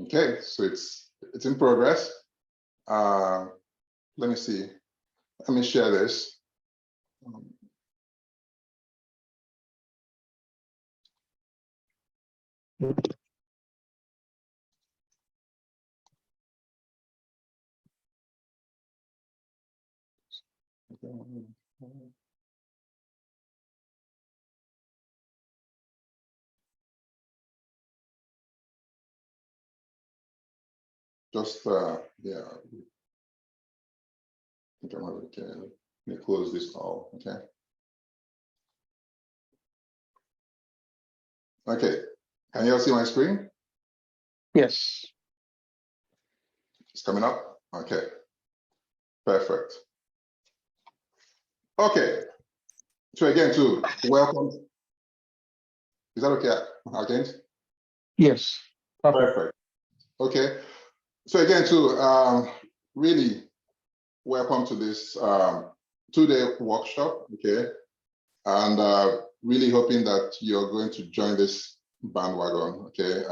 Okay, so it's in progress. Let me see. Let me share this. Just yeah, I think I'm okay. Let me close this all. Okay. Okay. Can you all see my screen? Yes. It's coming up. Okay. Perfect. Okay. So again, too, welcome. Is that okay, James? Yes. Perfect. Okay. So again, too, really welcome to this 2-day workshop. Okay. And really hoping that you're going to join this bandwagon. Okay.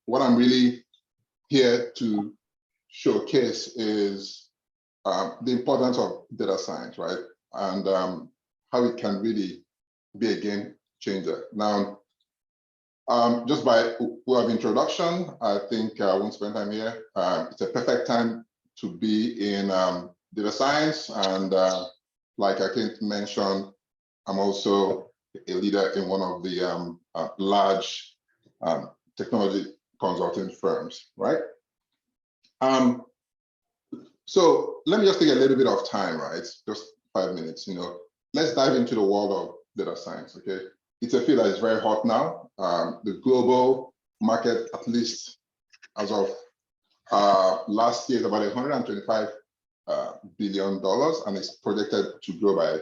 What I'm really here to showcase is the importance of data science, right? And how it can really be a game changer. Now, just by way of introduction, I think I won't spend time here. It's a perfect time to be in data science. And like I can mention, I'm also a leader in one of the large technology consulting firms, right? So let me just take a little bit of time, right? Just 5 minutes, Let's dive into the world of data science, okay? It's a field that is very hot now. The global market, at least as of last year, is about $125 billion, and it's projected to grow by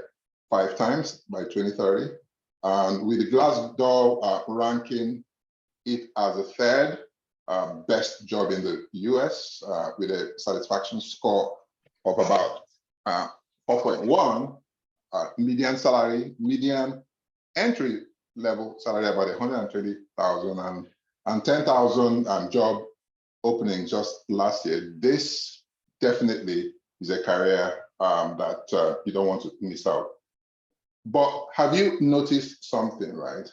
5 times by 2030. And with the Glassdoor ranking it as the third best job in the US with a satisfaction score of about 4.1, median salary, median entry level salary about 120,000 and 10,000 job openings just last year. This definitely is a career that you don't want to miss out. But have you noticed something, right?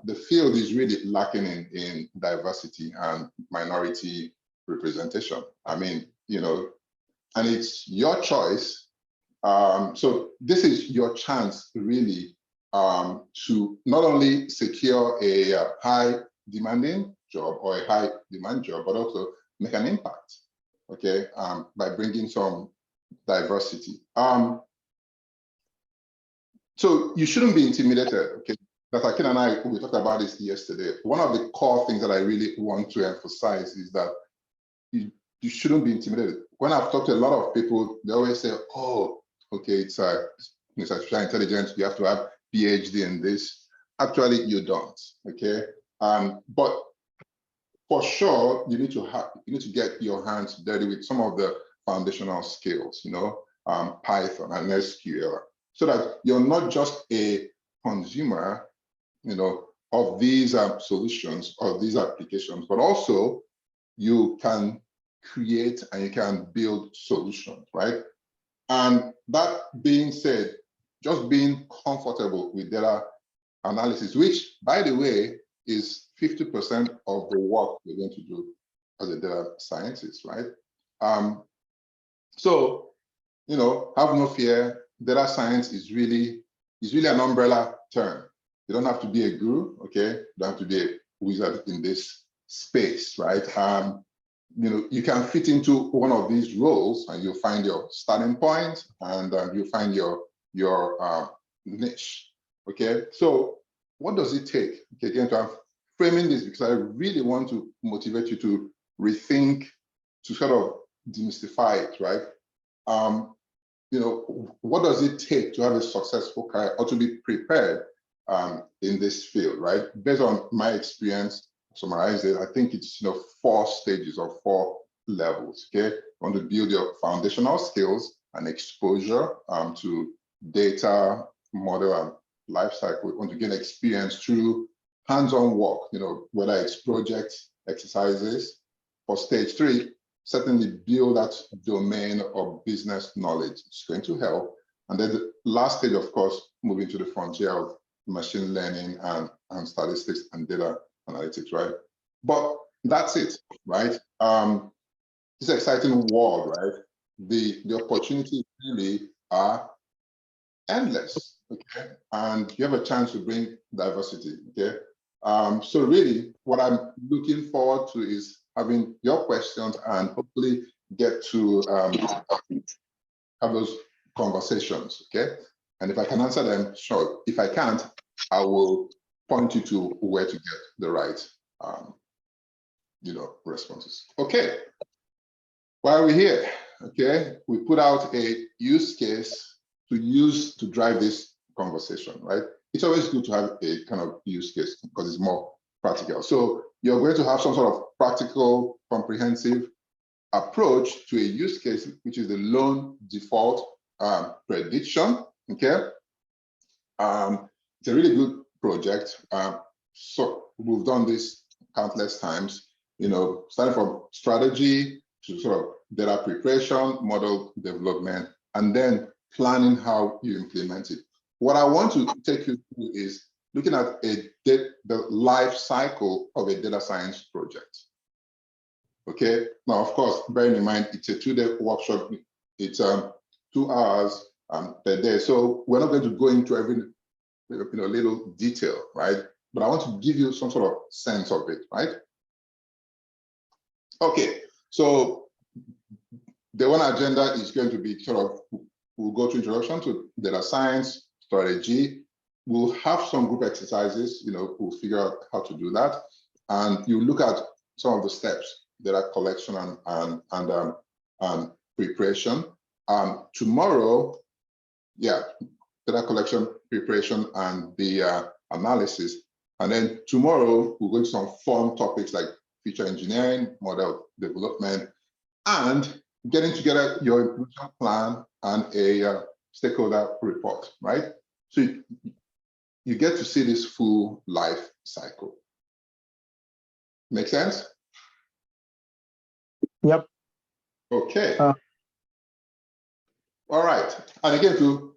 The field is really lacking in diversity and minority representation. I mean, and it's your choice. So this is your chance really to not only secure a high demanding job or a high demand job, but also make an impact, okay, by bringing some diversity. So you shouldn't be intimidated, okay? Dr. Ken and I, we talked about this yesterday. One of the core things that I really want to emphasize is that you shouldn't be intimidated. When I've talked to a lot of people, they always say, oh, okay, it's artificial intelligence, you have to have PhD in this. Actually, you don't, okay? But for sure, you need to get your hands dirty with some of the foundational skills, Python and SQL, so that you're not just a consumer, of these solutions or these applications, but also you can create and you can build solutions, right? And that being said, just being comfortable with data analysis, which, by the way, is 50% of the work you're going to do as a data scientist, right? So, have no fear. Data science is really an umbrella term. You don't have to be a guru, okay? You don't have to be a wizard in this space, right? You can fit into one of these roles and you'll find your starting point and you'll find your niche, okay? So what does it take? Okay, again, I'm framing this because I really want to motivate you to rethink, to sort of demystify it, right? What does it take to have a successful career or to be prepared in this field, right? Based on my experience, summarize it, I think it's 4 stages or 4 levels, okay? You want to build your foundational skills and exposure to data, model, and life cycle. You want to gain experience through hands-on work, whether it's projects, exercises, for stage 3, certainly build that domain of business knowledge. It's going to help. And then the last stage, of course, moving to the frontier of machine learning and statistics and data analytics, right? But that's it, right? This exciting world, right? The opportunities really are endless, okay? And you have a chance to bring diversity, okay? So really, what I'm looking forward to is having your questions and hopefully get to have those conversations, okay? And if I can answer them, sure. If I can't, I will point you to where to get the right, responses. Okay, why are we here? Okay, we put out a use case to drive this conversation, right? It's always good to have a kind of use case because it's more practical. So you're going to have some sort of practical, comprehensive approach to a use case, which is the loan default prediction, okay? It's a really good project. So we've done this countless times, starting from strategy to sort of data preparation, model development, and then planning how you implement it. What I want to take you through is looking at the life cycle of a data science project. Okay, now, of course, bearing in mind, it's a 2-day workshop. It's 2 hours per day. So we're not going to go into every little detail, right? But I want to give you some sort of sense of it, right? Okay, so the one agenda is going to be we'll go to introduction to data science, strategy. We'll have some group exercises, we'll figure out how to do that. And you look at some of the steps, data collection and preparation. Tomorrow, data collection, preparation, and the analysis. And then tomorrow, we'll go into some fun topics like feature engineering, model development, and getting together your implementation plan and a stakeholder report, right? So you get to see this full life cycle. Make sense? Yep. Okay. All right. And again, to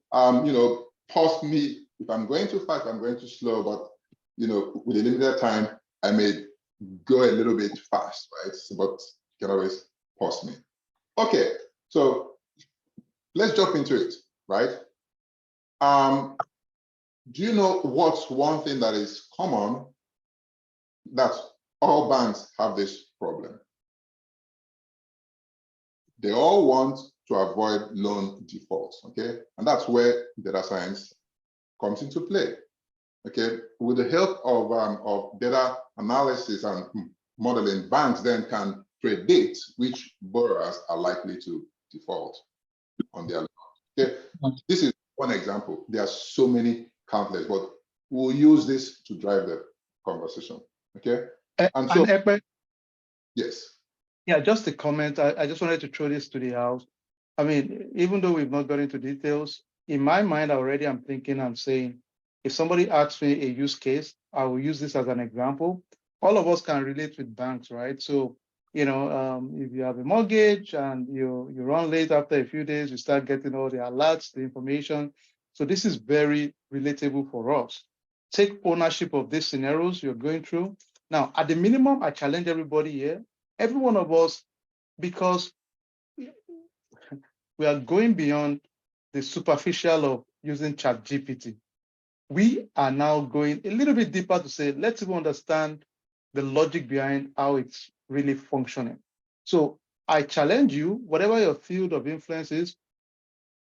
pause me if I'm going too fast, I'm going too slow, but with a limited time, I may go a little bit fast, right? So, but you can always pause me. Okay, so let's jump into it, right? Do you know what's one thing that is common that all banks have this problem? They all want to avoid loan defaults, okay? And that's where data science comes into play, okay? With the help of data analysis and modeling, banks then can predict which borrowers are likely to default on their loan, okay? This is one example. There are so many countless, but we'll use this to drive the conversation, okay? And so, yes. Yeah, just a comment. I just wanted to throw this to the house. I mean, even though we've not got into details, in my mind already, I'm thinking, I'm saying, if somebody asks me a use case, I will use this as an example. All of us can relate with banks, right? So, if you have a mortgage and you run late after a few days, you start getting all the alerts, the information. So this is very relatable for us. Take ownership of these scenarios you're going through. Now, at the minimum, I challenge everybody here, every one of us, because we are going beyond the superficial of using ChatGPT. We are now going a little bit deeper to say, let's even understand the logic behind how it's really functioning. So I challenge you, whatever your field of influence is,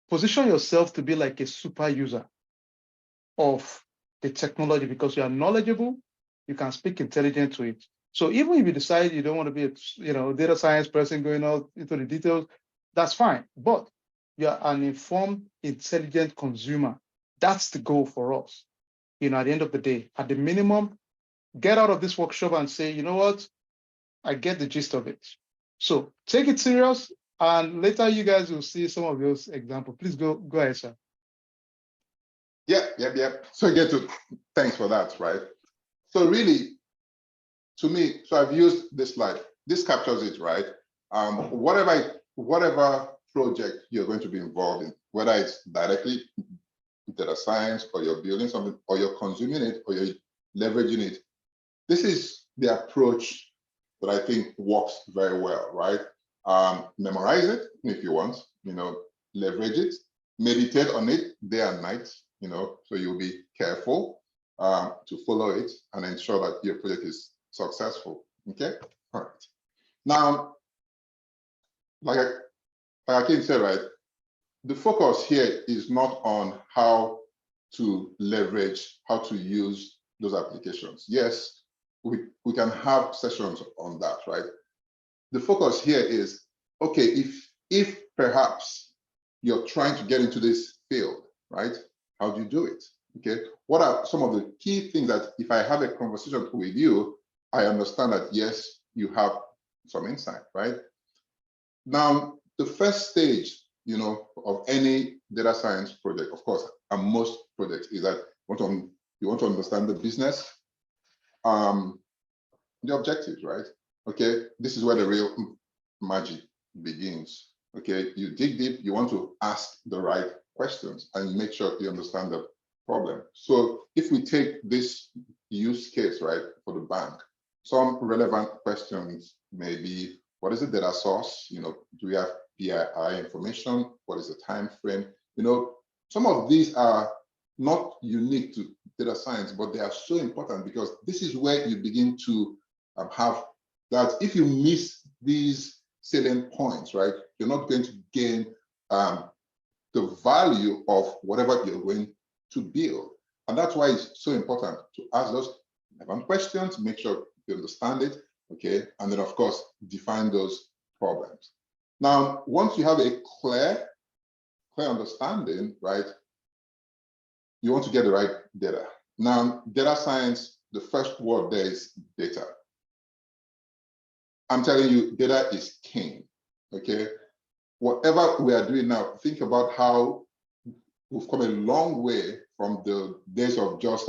position yourself to be like a super user of the technology because you are knowledgeable, you can speak intelligent to it. So even if you decide you don't want to be a data science person going out into the details, that's fine. But you're an informed, intelligent consumer. That's the goal for us. At the end of the day, at the minimum, get out of this workshop and say, you know what, I get the gist of it. So take it serious, and later you guys will see some of those examples. Please go ahead, sir. Yep. So thanks for that, right? So really, to me, so I've used this slide. this captures it, right? Whatever project you're going to be involved in, whether it's directly data science, or you're building something, or you're consuming it, or you're leveraging it, this is the approach that I think works very well, right? Memorize it if you want, leverage it, meditate on it day and night, so you'll be careful to follow it and ensure that your project is successful. Okay, all right. Now, like Akin said, right, the focus here is not on how to leverage, how to use those applications. Yes, we can have sessions on that, right? The focus here is, okay, if perhaps you're trying to get into this field, right? How do you do it? Okay, what are some of the key things that if I have a conversation with you, I understand that yes, you have some insight, right? Now, the first stage, of any data science project, of course, and most projects, is that you want to understand the business, the objectives, right? Okay, this is where the real magic begins. Okay, you dig deep, you want to ask the right questions and make sure you understand the problem. So if we take this use case, right, for the bank, some relevant questions may be, what is the data source? Do we have PII information? What is the time frame? Some of these are not unique to data science, but they are so important because this is where you begin to have that. If you miss these salient points, right, you're not going to gain the value of whatever you're going to build. And that's why it's so important to ask those relevant questions, make sure you understand it, okay, and then of course define those problems. Now, once you have a clear understanding, right, you want to get the right data. Now, data science, the first word there is data. I'm telling you, data is king, okay? Whatever we are doing now, think about how we've come a long way from the days of just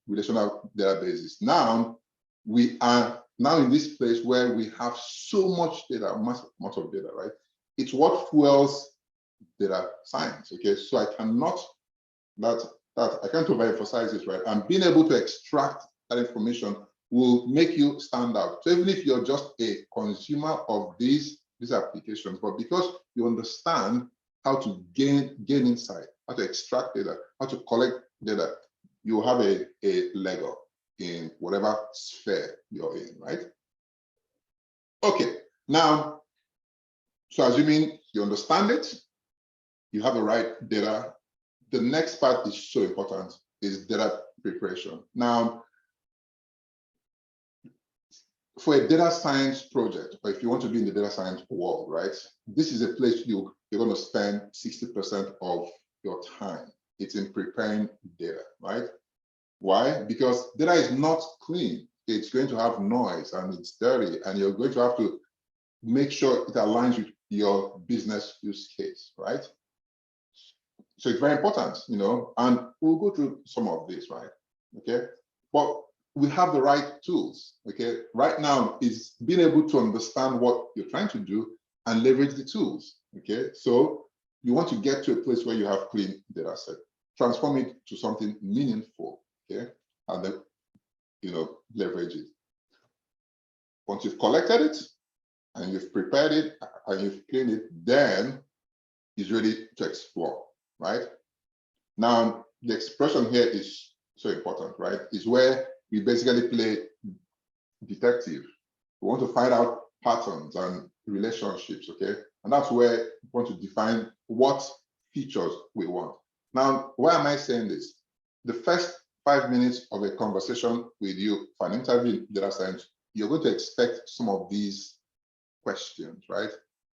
relational databases. Now, we are now in this place where we have so much data, much of data, right? It's what fuels data science, okay? So I cannot, I can't overemphasize this, right? And being able to extract that information will make you stand out. So even if you're just a consumer of these applications, but because you understand how to gain insight, how to extract data, how to collect data, you have a leg up in whatever sphere you're in, right? Okay, now, so assuming you understand it, you have the right data, the next part is so important, is data preparation. Now, for a data science project, or if you want to be in the data science world, right, this is a place you're going to spend 60% of your time. It's in preparing data, right? Why? Because data is not clean. It's going to have noise and it's dirty, and you're going to have to make sure it aligns with your business use case, right? So it's very important, and we'll go through some of this, right? Okay, but we have the right tools, okay? Right now is being able to understand what you're trying to do and leverage the tools, okay? So you want to get to a place where you have clean data set, transform it to something meaningful, okay? And then, leverage it. Once you've collected it and you've prepared it and you've cleaned it, then it's ready to explore, right? Now, the expression here is so important, right? It's where we basically play detective. We want to find out patterns and relationships, okay? And that's where we want to define what features we want. Now, why am I saying this? The first 5 minutes of a conversation with you for an interview in data science, you're going to expect some of these questions, right?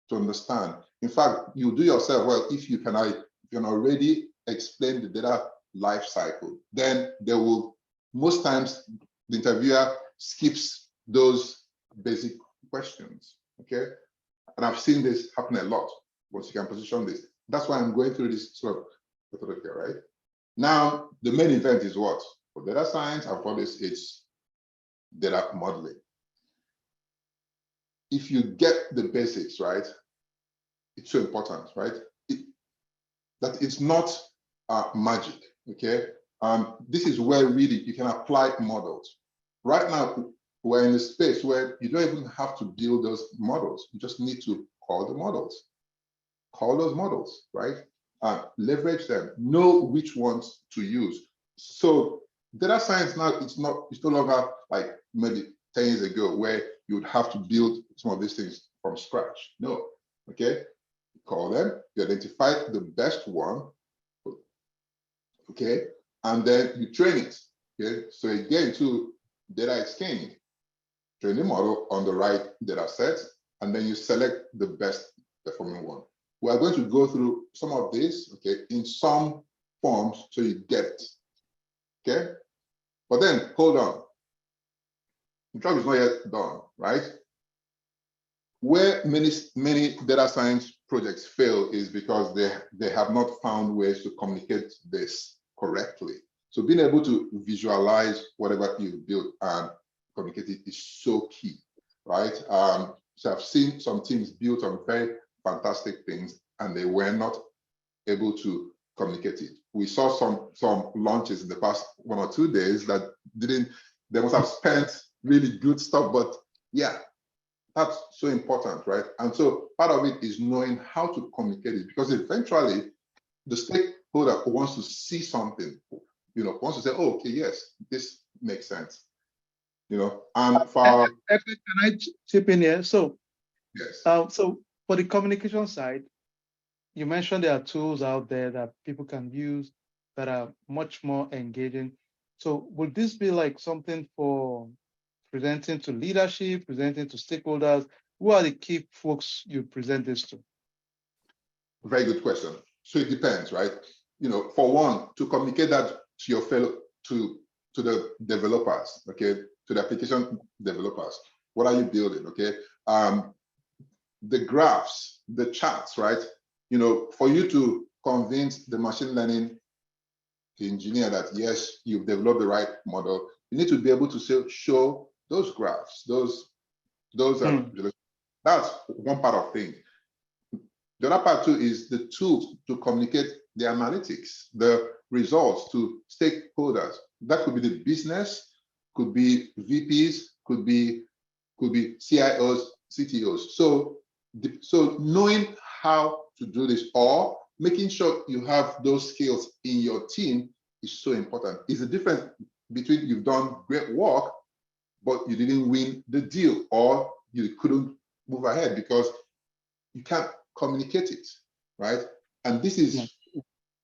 To understand. In fact, you do yourself well if you can already explain the data life cycle. Then there will, most times, the interviewer skips those basic questions, okay? And I've seen this happen a lot. Once you can position this, that's why I'm going through this sort of methodology, right? Now, the main event is what? For data science, and for this, it's data modeling. if you get the basics right, it's so important, right? That it's not magic, okay? This is where really you can apply models. Right now, we're in a space where you don't even have to build those models. You just need to call the models. Call those models, right? Leverage them, know which ones to use. So data science now, it's no longer like maybe 10 years ago where you would have to build some of these things from scratch. No, okay? Call them, you identify the best one, okay? And then you train it, okay? So again, to data is king. Train the model on the right data set, and then you select the best performing one. We are going to go through some of this, okay, in some forms so you get it, okay? But then, hold on. The job is not yet done, right? Where many data science projects fail is because they have not found ways to communicate this correctly. So being able to visualize whatever you build and communicate it is so key, right? So I've seen some teams build some very fantastic things and they were not able to communicate it. We saw some launches in the past 1 or 2 days that they must have spent really good stuff, but yeah, that's so important, right? And so part of it is knowing how to communicate it, because eventually the stakeholder wants to see something, wants to say, oh, okay, yes, this makes sense, and for Can I chip in here? So, yes, so for the communication side, you mentioned there are tools out there that people can use that are much more engaging. So would this be like something for presenting to leadership, presenting to stakeholders? Who are the key folks you present this to? very good question. So it depends, right? For one, to communicate that to your to the developers, okay, to the application developers, what are you building, okay? The graphs, the charts, right? For you to convince the machine learning engineer that yes, you've developed the right model, you need to be able to show those graphs, those that's one part of things. The other part too is the tools to communicate the analytics, the results to stakeholders. That could be the business, could be VPs, could be CIOs, CTOs. So knowing how to do this, or making sure you have those skills in your team, is so important. It's the difference between you've done great work, but you didn't win the deal, or you couldn't move ahead because you can't communicate it, right? And this is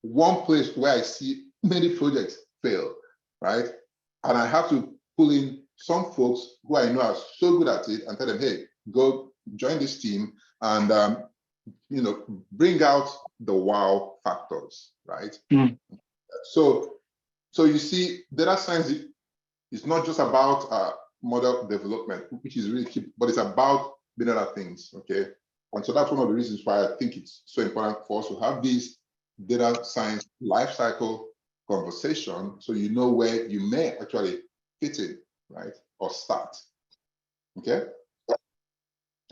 one place where I see many projects fail, right? And I have to pull in some folks who I know are so good at it and tell them, hey, go join this team and bring out the wow factors, right? So you see, data science is not just about model development, which is really key, but it's about many other things, okay? And so that's one of the reasons why I think it's so important for us to have these data science lifecycle conversation, so you know where you may actually fit in, right, or start. Okay.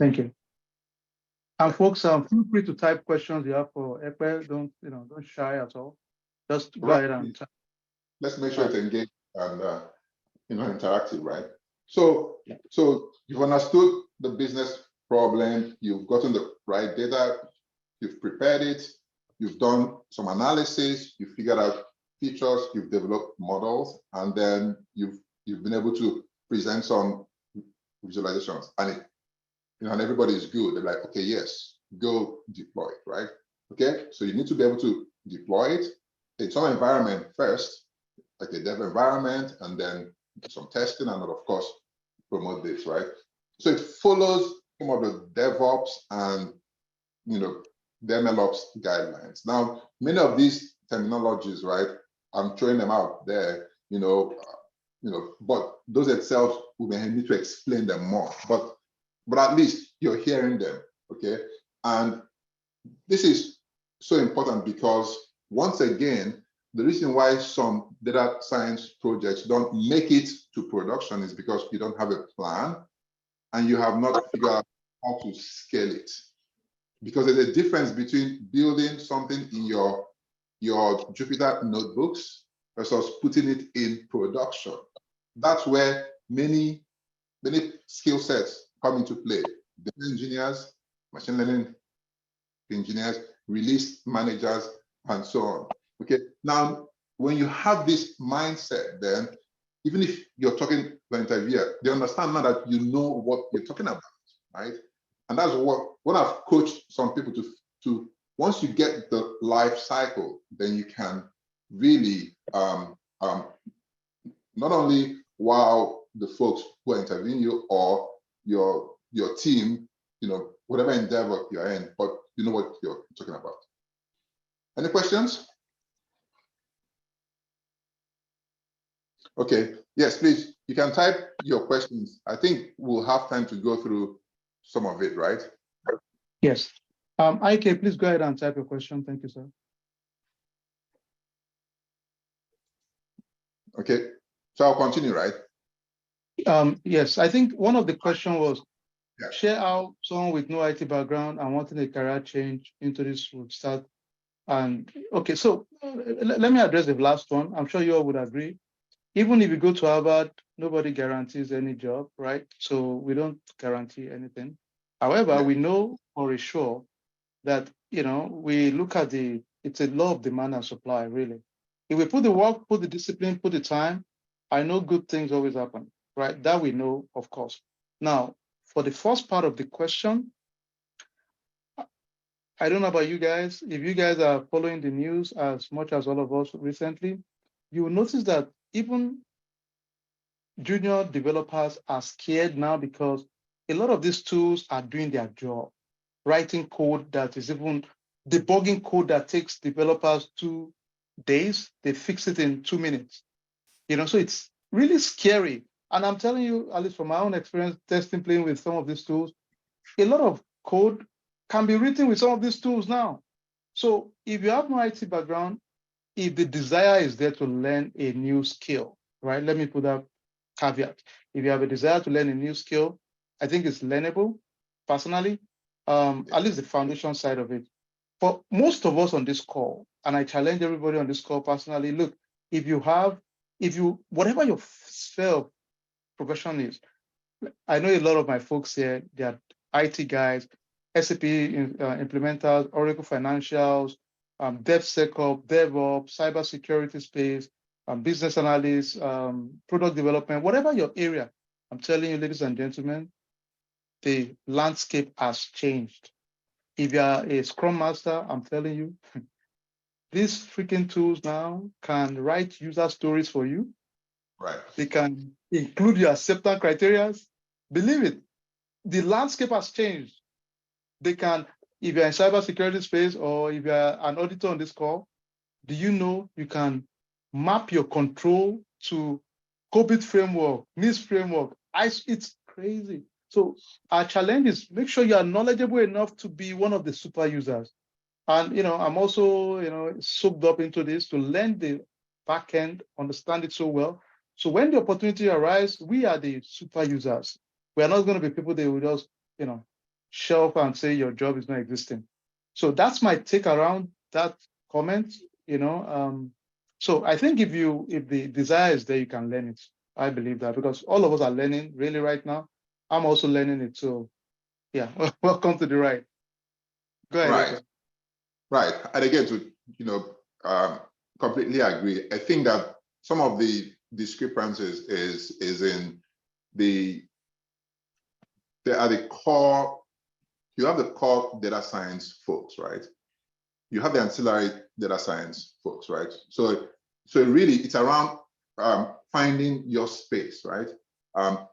Thank you. And folks, feel free to type questions you have for Ekpe. Don't shy at all. Just go ahead and type. Let's make sure it's engaged and interactive, right? So you've understood the business problem, you've gotten the right data, you've prepared it, you've done some analysis, you've figured out features, you've developed models, and then you've been able to present some visualizations, and everybody is good. They're like, okay, yes, go deploy it, right? Okay, so you need to be able to deploy it in some environment first, like a dev environment, and then some testing, and of course promote this, right? So it follows some of the DevOps and the MLOps guidelines. Now, many of these terminologies, right, I'm throwing them out there, but those themselves, we may need to explain them more, but at least you're hearing them, okay? And this is so important because, once again, the reason why some data science projects don't make it to production is because you don't have a plan and you have not figured out how to scale it. Because there's a difference between building something in your Jupyter notebooks versus putting it in production. That's where many skill sets come into play. Data engineers, machine learning engineers, release managers, and so on. Okay, now when you have this mindset, then even if you're talking to an interviewer, they understand now that you know what you're talking about, right? And that's what I've coached some people to once you get the life cycle, then you can really not only wow the folks who are interviewing you or your team, whatever endeavor you're in, but you know what you're talking about. Any questions? Okay, yes, please, you can type your questions. I think we'll have time to go through some of it, right? Yes. IK, please go ahead and type your question. Thank you, sir. Okay, so I'll continue, right? Yes, I think one of the questions was, yeah. Share how someone with no IT background and wanting a career change into this would start. And okay, so let me address the last one. I'm sure you all would agree. Even if you go to Harvard, nobody guarantees any job, right? So we don't guarantee anything. However, we know for sure that, we look at it's a law of demand and supply, really. If we put the work, put the discipline, put the time, I know good things always happen, right? That we know, of course. Now, for the first part of the question, I don't know about you guys. If you guys are following the news as much as all of us recently, you will notice that even junior developers are scared now because a lot of these tools are doing their job. Writing code that is even debugging code that takes developers 2 days, they fix it in 2 minutes. So it's really scary. And I'm telling you, at least from my own experience, testing, playing with some of these tools, a lot of code can be written with some of these tools now. So if you have no IT background, if the desire is there to learn a new skill, right? Let me put that caveat. If you have a desire to learn a new skill, I think it's learnable, personally, at least the foundation side of it. For most of us on this call, and I challenge everybody on this call personally, look, whatever your sphere of profession is, I know a lot of my folks here, they are IT guys, SAP implementers, Oracle financials, DevSecOps, DevOps, cybersecurity space, business analysts, product development, whatever your area. I'm telling you, ladies and gentlemen, the landscape has changed. If you are a Scrum Master, I'm telling you, these freaking tools now can write user stories for you. Right. They can include your acceptance criteria. Believe it, the landscape has changed. They can, if you're in cybersecurity space or if you're an auditor on this call, do you know you can map your control to COBIT framework, NIST framework? It's crazy. So our challenge is make sure you are knowledgeable enough to be one of the super users. And I'm also soaked up into this to learn the back end, understand it so well. So when the opportunity arises, we are the super users. We are not going to be people that will just shelf and say your job is not existing. So that's my take around that comment. So I think if the desire is there, you can learn it. I believe that because all of us are learning really right now. I'm also learning it. So yeah, welcome to the ride. Go ahead. Right. Eka. Right. And again, completely agree. I think that some of the discrepancies is in at the core, you have the core data science folks, right? You have the ancillary data science folks, right? So really it's around finding your space, right?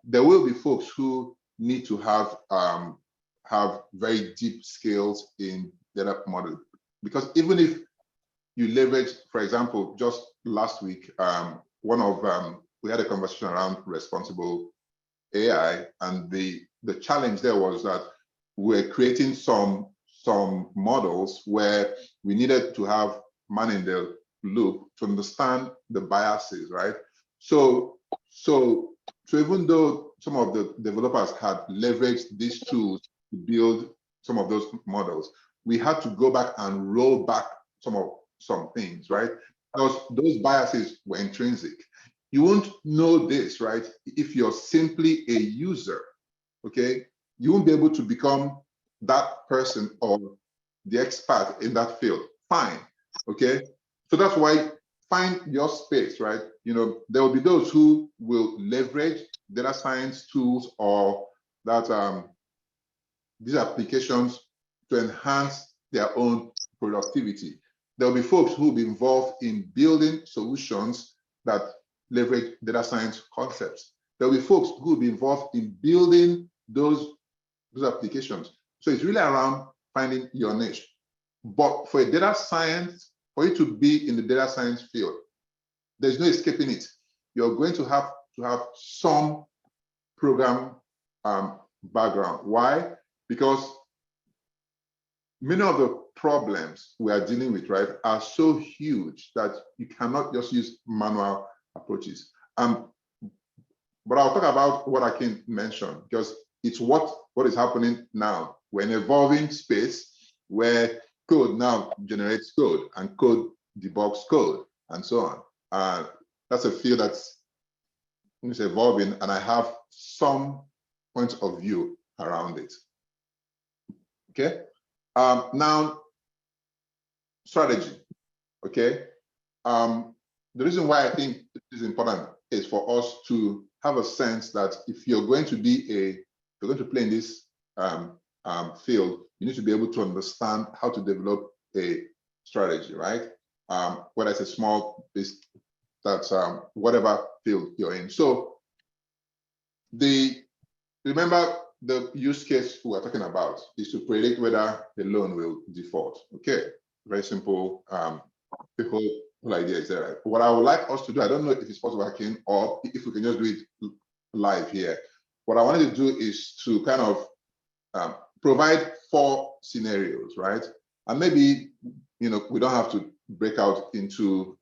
There will be folks who need to have very deep skills in data modeling, because even if you leverage, for example, just last week, we had a conversation around responsible AI, and the challenge there was that we're creating some models where we needed to have man in the loop to understand the biases, right? So even though some of the developers had leveraged these tools to build some of those models, we had to go back and roll back some things, right? Because those biases were intrinsic. You won't know this, right? If you're simply a user, okay? You won't be able to become that person or the expert in that field. Fine, okay? So that's why find your space, right? There will be those who will leverage data science tools or that these applications to enhance their own productivity. There'll be folks who will be involved in building solutions that leverage data science concepts. There'll be folks who will be involved in building those applications. So it's really around finding your niche. But for a data science, for you to be in the data science field, there's no escaping it. You're going to have some program background. Why? Because many of the problems we are dealing with, right, are so huge that you cannot just use manual approaches. But I'll talk about what I can mention because it's what is happening now. We're in an evolving space where code now generates code and code debugs code and so on. That's a field that's evolving, and I have some points of view around it. Okay. Now, strategy. Okay. The reason why I think it is important is for us to have a sense that if you're going to play in this field, you need to be able to understand how to develop a strategy, right? Whether it's a small business, that's whatever field you're in. So remember the use case we're talking about is to predict whether the loan will default. Okay, very simple. The whole idea is there. Right? What I would like us to do, I don't know if it's possible, or if we can just do it live here. What I wanted to do is to kind of provide 4 scenarios, right? And maybe we don't have to break out into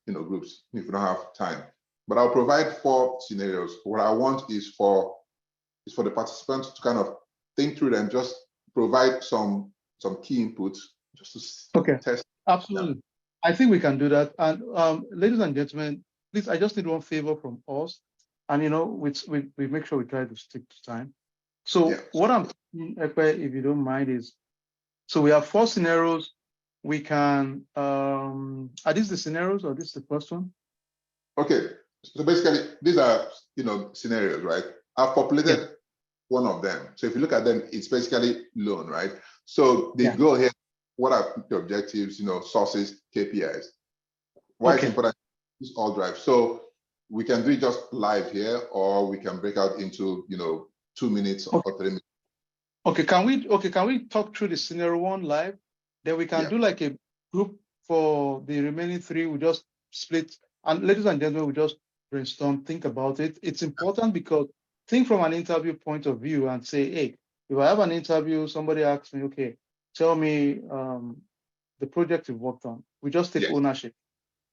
groups if we don't have time. But I'll provide 4 scenarios. What I want is for the participants to kind of think through them, just provide some key inputs just to test. Absolutely. Them. I think we can do that. And ladies and gentlemen, please, I just need one favor from us. And we make sure we try to stick to time. So what I'm thinking, Ekpe, if you don't mind, is so we have 4 scenarios. We can are these the scenarios or this is the first one? Okay. So basically, these are scenarios, right? I've populated one of them. So if you look at them, it's basically loan, right? So they go here. What are the objectives? Sources, KPIs. Why is it important? It's all drive. So we can do it just live here, or we can break out into 2 minutes or 3 minutes. Okay. Can we talk through the scenario 1 live? Then we can do like a group for the remaining 3. We just split. And ladies and gentlemen, we just brainstorm, think about it. It's important because think from an interview point of view and say, hey, if I have an interview, somebody asks me, okay, tell me the project you've worked on. We just take ownership.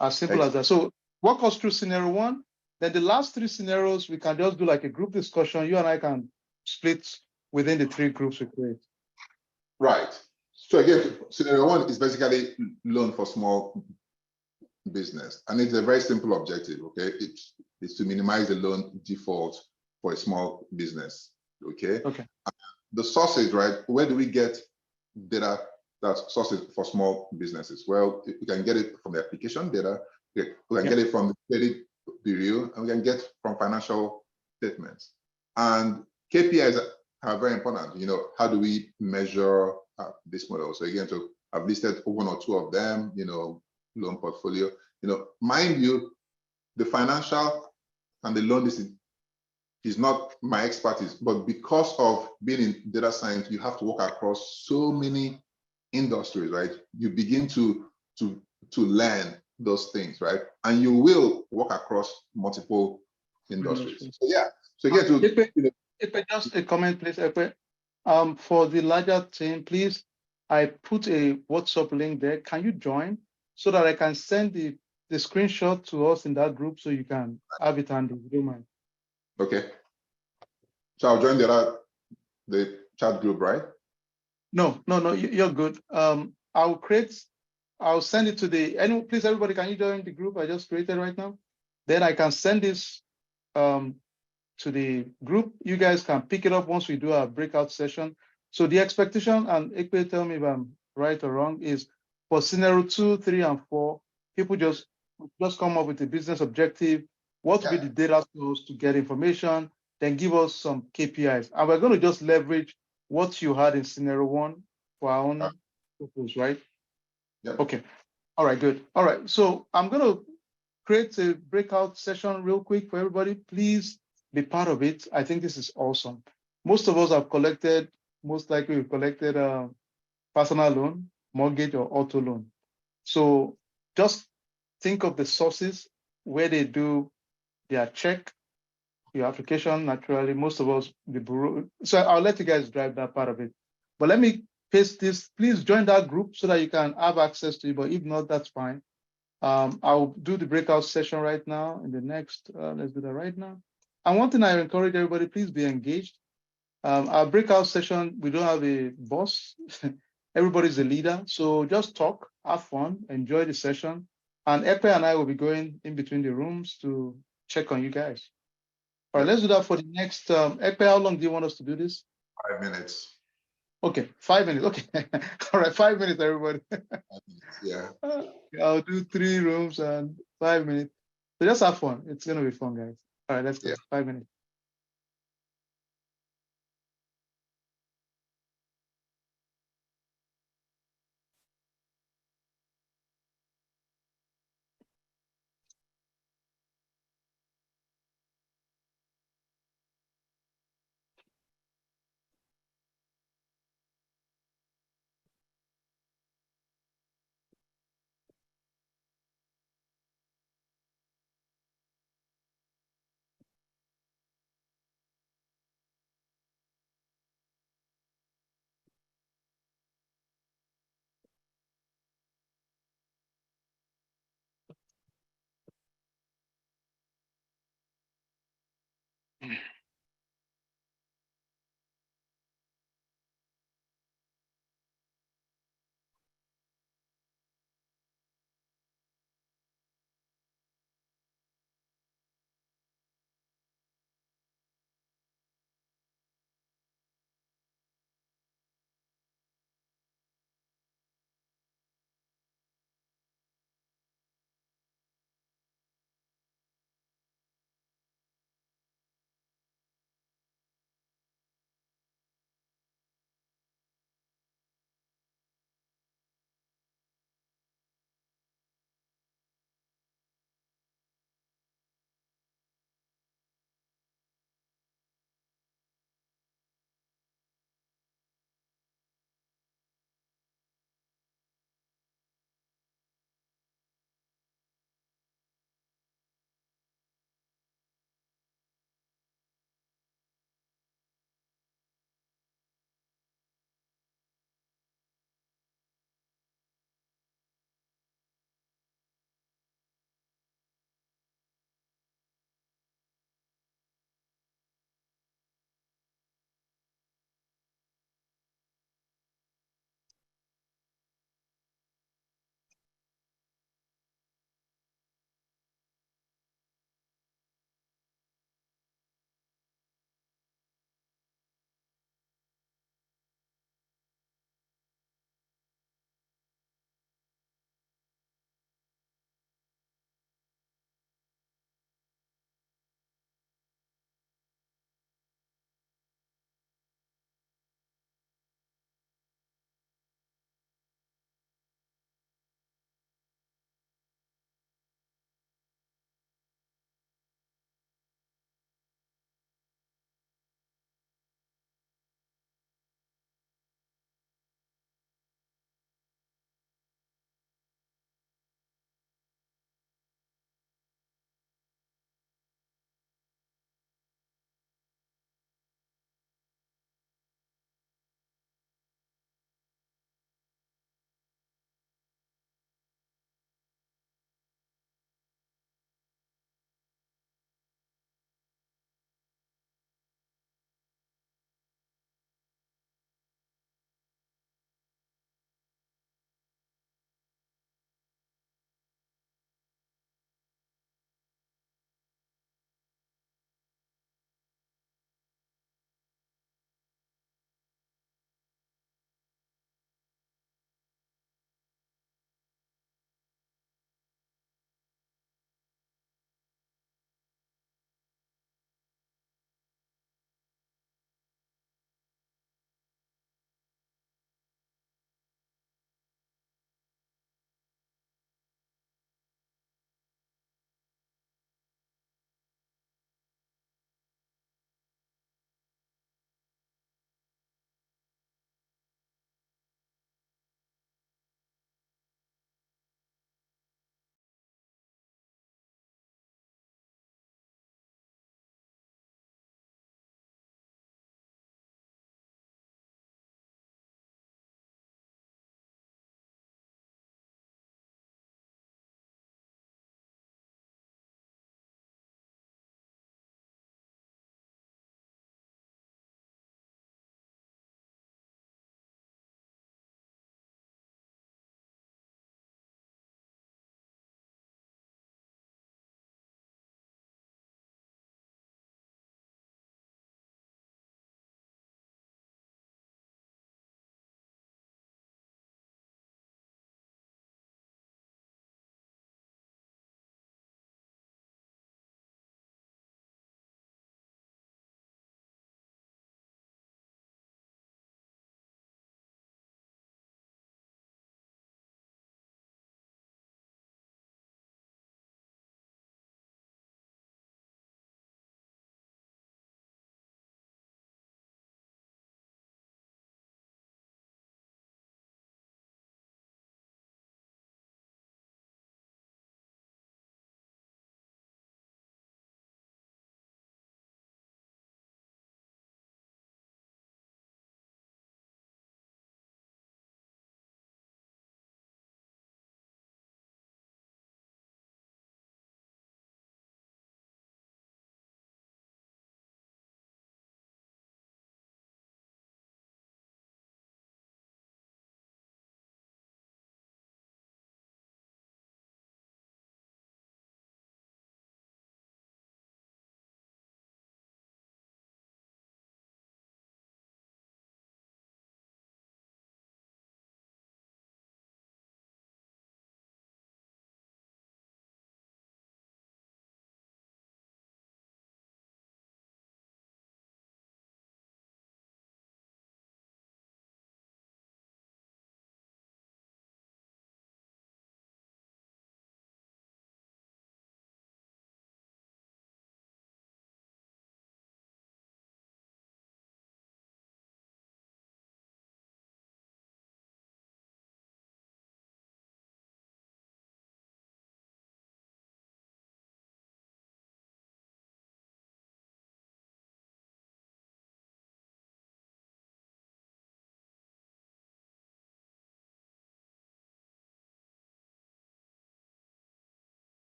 As simple as that. So walk us through scenario 1. Then the last 3 scenarios, we can just do like a group discussion. You and I can split within the 3 groups we create. Right. So again, scenario 1 is basically loan for small business. And it's a very simple objective, okay? It's to minimize the loan default for a small business, okay? Okay. The sources, right? Where do we get data that's sources for small businesses? Well, we can get it from the application data, we can get it from the credit bureau, and we can get from financial statements. And KPIs are very important. How do we measure this model? So again, I've listed 1 or 2 of them, loan portfolio. Mind you, the financial and the loan is not my expertise, but because of being in data science, you have to work across so many industries, right? You begin to learn those things, right? And you will work across multiple industries. So just a comment, please, Ekpe. For the larger team, please, I put a WhatsApp link there. Can you join so that I can send the screenshot to us in that group so you can have it handy, if you don't mind? Okay. So I'll join the chat group, right? No, you're good. I'll send it to please, everybody, can you join the group I just created right now? Then I can send this to the group. You guys can pick it up once we do our breakout session. So the expectation, and Ikpe, tell me if I'm right or wrong, is for scenario 2, 3, and 4, people just come up with a business objective, what will be the data source to get information, then give us some KPIs. And we're going to just leverage what you had in scenario 1 for our own purpose, right? Yep. Okay. All right, good. All right. So I'm going to create a breakout session real quick for everybody. Please be part of it. I think this is awesome. Most of us have collected, most likely we've collected a personal loan, mortgage, or auto loan. So just think of the sources where they do their check, your application, naturally. Most of us, the bureau. So I'll let you guys drive that part of it. But let me paste this. Please join that group so that you can have access to it. But if not, that's fine. I'll do the breakout session right now in the next, let's do that right now. And one thing I encourage everybody, please be engaged. Our breakout session, we don't have a boss. Everybody's a leader. So just talk, have fun, enjoy the session. And Epe and I will be going in between the rooms to check on you guys. All right, let's do that for the next, Epe, how long do you want us to do this? 5 minutes. Okay, 5 minutes. Okay. All right, 5 minutes, everybody. 5 minutes, yeah. I'll do 3 rooms and 5 minutes. So just have fun. It's going to be fun, guys. All right, let's go. Yeah. 5 minutes.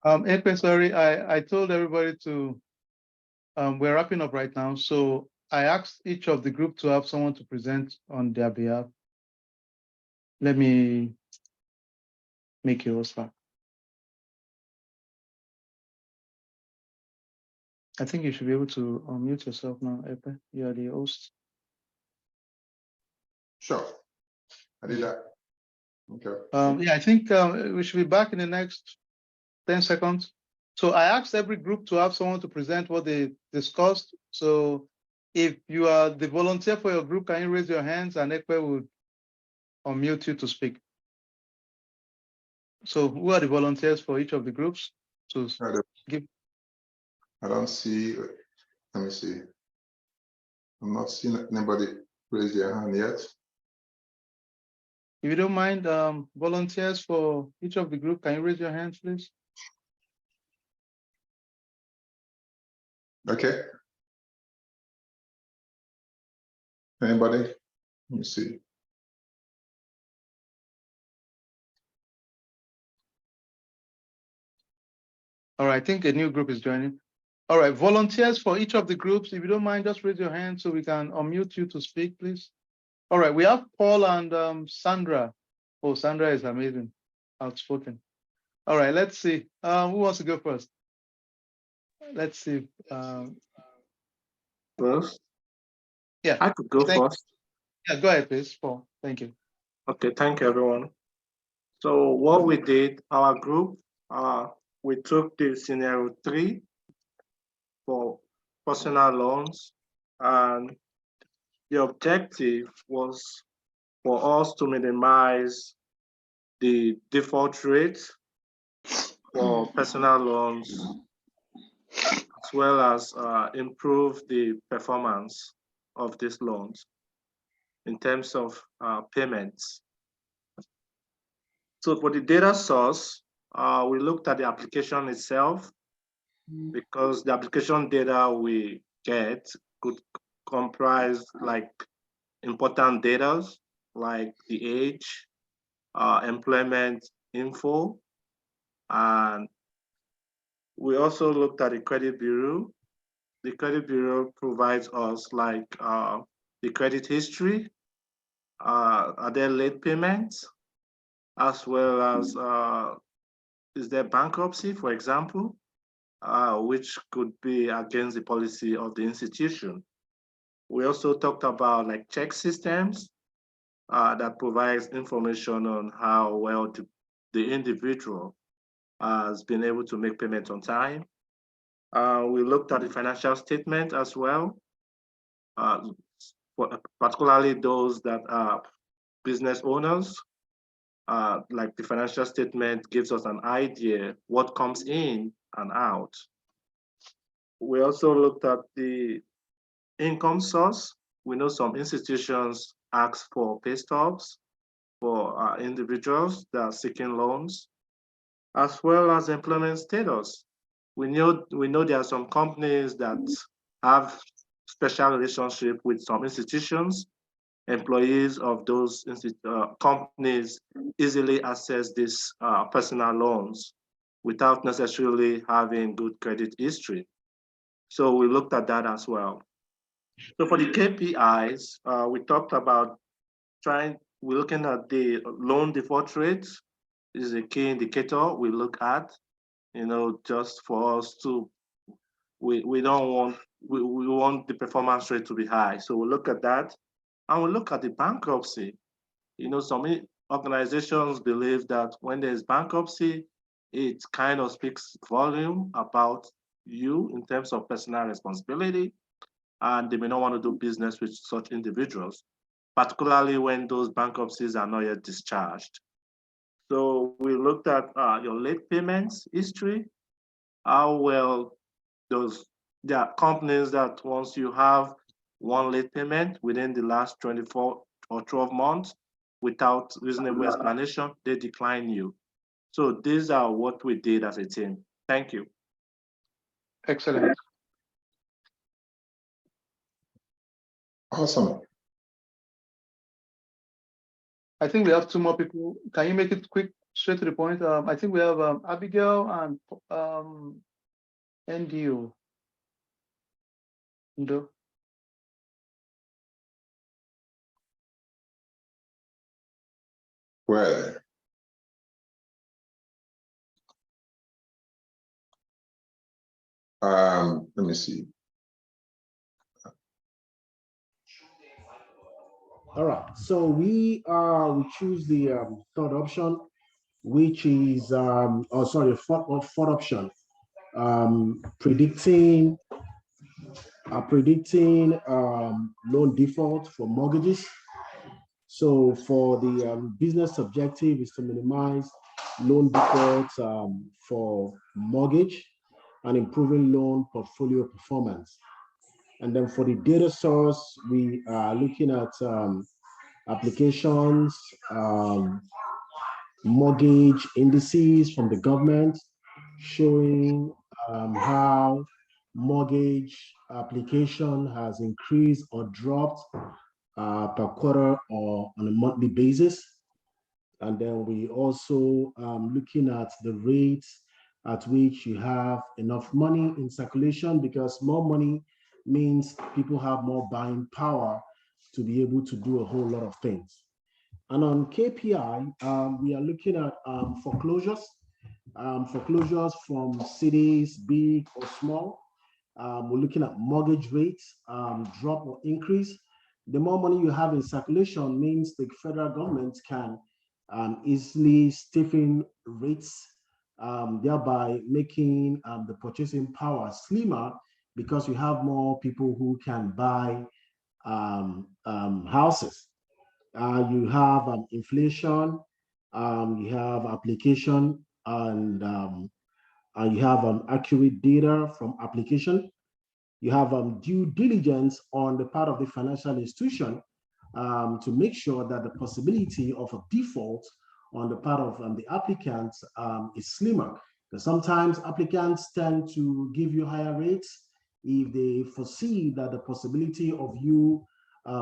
Ekpe, sorry, I told everybody to, we're wrapping up right now. So I asked each of the group to have someone to present on their behalf. Let me make you host back. I think you should be able to unmute yourself now, Ekpe. You are the host. Sure. I did that. Okay. Yeah, I think we should be back in the next 10 seconds. So I asked every group to have someone to present what they discussed. So if you are the volunteer for your group, can you raise your hands and Ekpe will unmute you to speak. So who are the volunteers for each of the groups? To give. I don't see, let me see. I'm not seeing anybody raise their hand yet. If you don't mind, volunteers for each of the group, can you raise your hands, please? Okay. Anybody? Let me see. All right, I think a new group is joining. All right, volunteers for each of the groups, if you don't mind, just raise your hand so we can unmute you to speak, please. All right, we have Paul and Sandra. Oh, Sandra is amazing, outspoken. All right, let's see. Who wants to go first? Let's see. First, Yeah, I could go first. Yeah, go ahead, please, Paul. Thank you. Okay, thank you, everyone. So what we did, our group, we took the scenario 3 for personal loans, and the objective was for us to minimize the default rate for personal loans, as well as improve the performance of these loans in terms of payments. So for the data source, we looked at the application itself, because the application data we get could comprise like important data like the age, employment info, and we also looked at the credit bureau. The credit bureau provides us like the credit history, are there late payments, as well as is there bankruptcy, for example, which could be against the policy of the institution. We also talked about like check systems that provides information on how well the individual has been able to make payment on time. We looked at the financial statement as well, particularly those that are business owners. Like the financial statement gives us an idea what comes in and out. We also looked at the income source. We know some institutions ask for pay stubs for individuals that are seeking loans, as well as employment status. We know there are some companies that have special relationship with some institutions. Employees of those companies easily access these personal loans without necessarily having good credit history. So we looked at that as well. So for the KPIs, we talked about we're looking at the loan default rate. This is a key indicator we look at, just for us to, we don't want, we want the performance rate to be high. So we look at that, and we look at the bankruptcy. Some organizations believe that when there's bankruptcy, it kind of speaks volume about you in terms of personal responsibility, and they may not want to do business with such individuals, particularly when those bankruptcies are not yet discharged. So we looked at your late payments history, how well there are companies that once you have one late payment within the last 24 or 12 months without reasonable explanation, they decline you. So these are what we did as a team. Thank you. Excellent. Awesome. I think we have 2 more people. Can you make it quick straight to the point. I think we have Abigail and NDO. Ndo. Where? Let me see. All right, so we choose the third option, which is fourth option, predicting loan default for mortgages. So for the business objective is to minimize loan defaults for mortgage and improving loan portfolio performance. And then for the data source, we are looking at applications, mortgage indices from the government showing how mortgage application has increased or dropped per quarter or on a monthly basis. And then we also looking at the rates at which you have enough money in circulation, because more money means people have more buying power to be able to do a whole lot of things. And on KPI, we are looking at foreclosures from cities, big or small. We're looking at mortgage rates, drop or increase. The more money you have in circulation means the federal government can easily stiffen rates, thereby making the purchasing power slimmer, because you have more people who can buy houses. You have inflation, you have application, and you have accurate data from application. You have due diligence on the part of the financial institution to make sure that the possibility of a default on the part of the applicants is slimmer. Because sometimes applicants tend to give you higher rates if they foresee that the possibility of you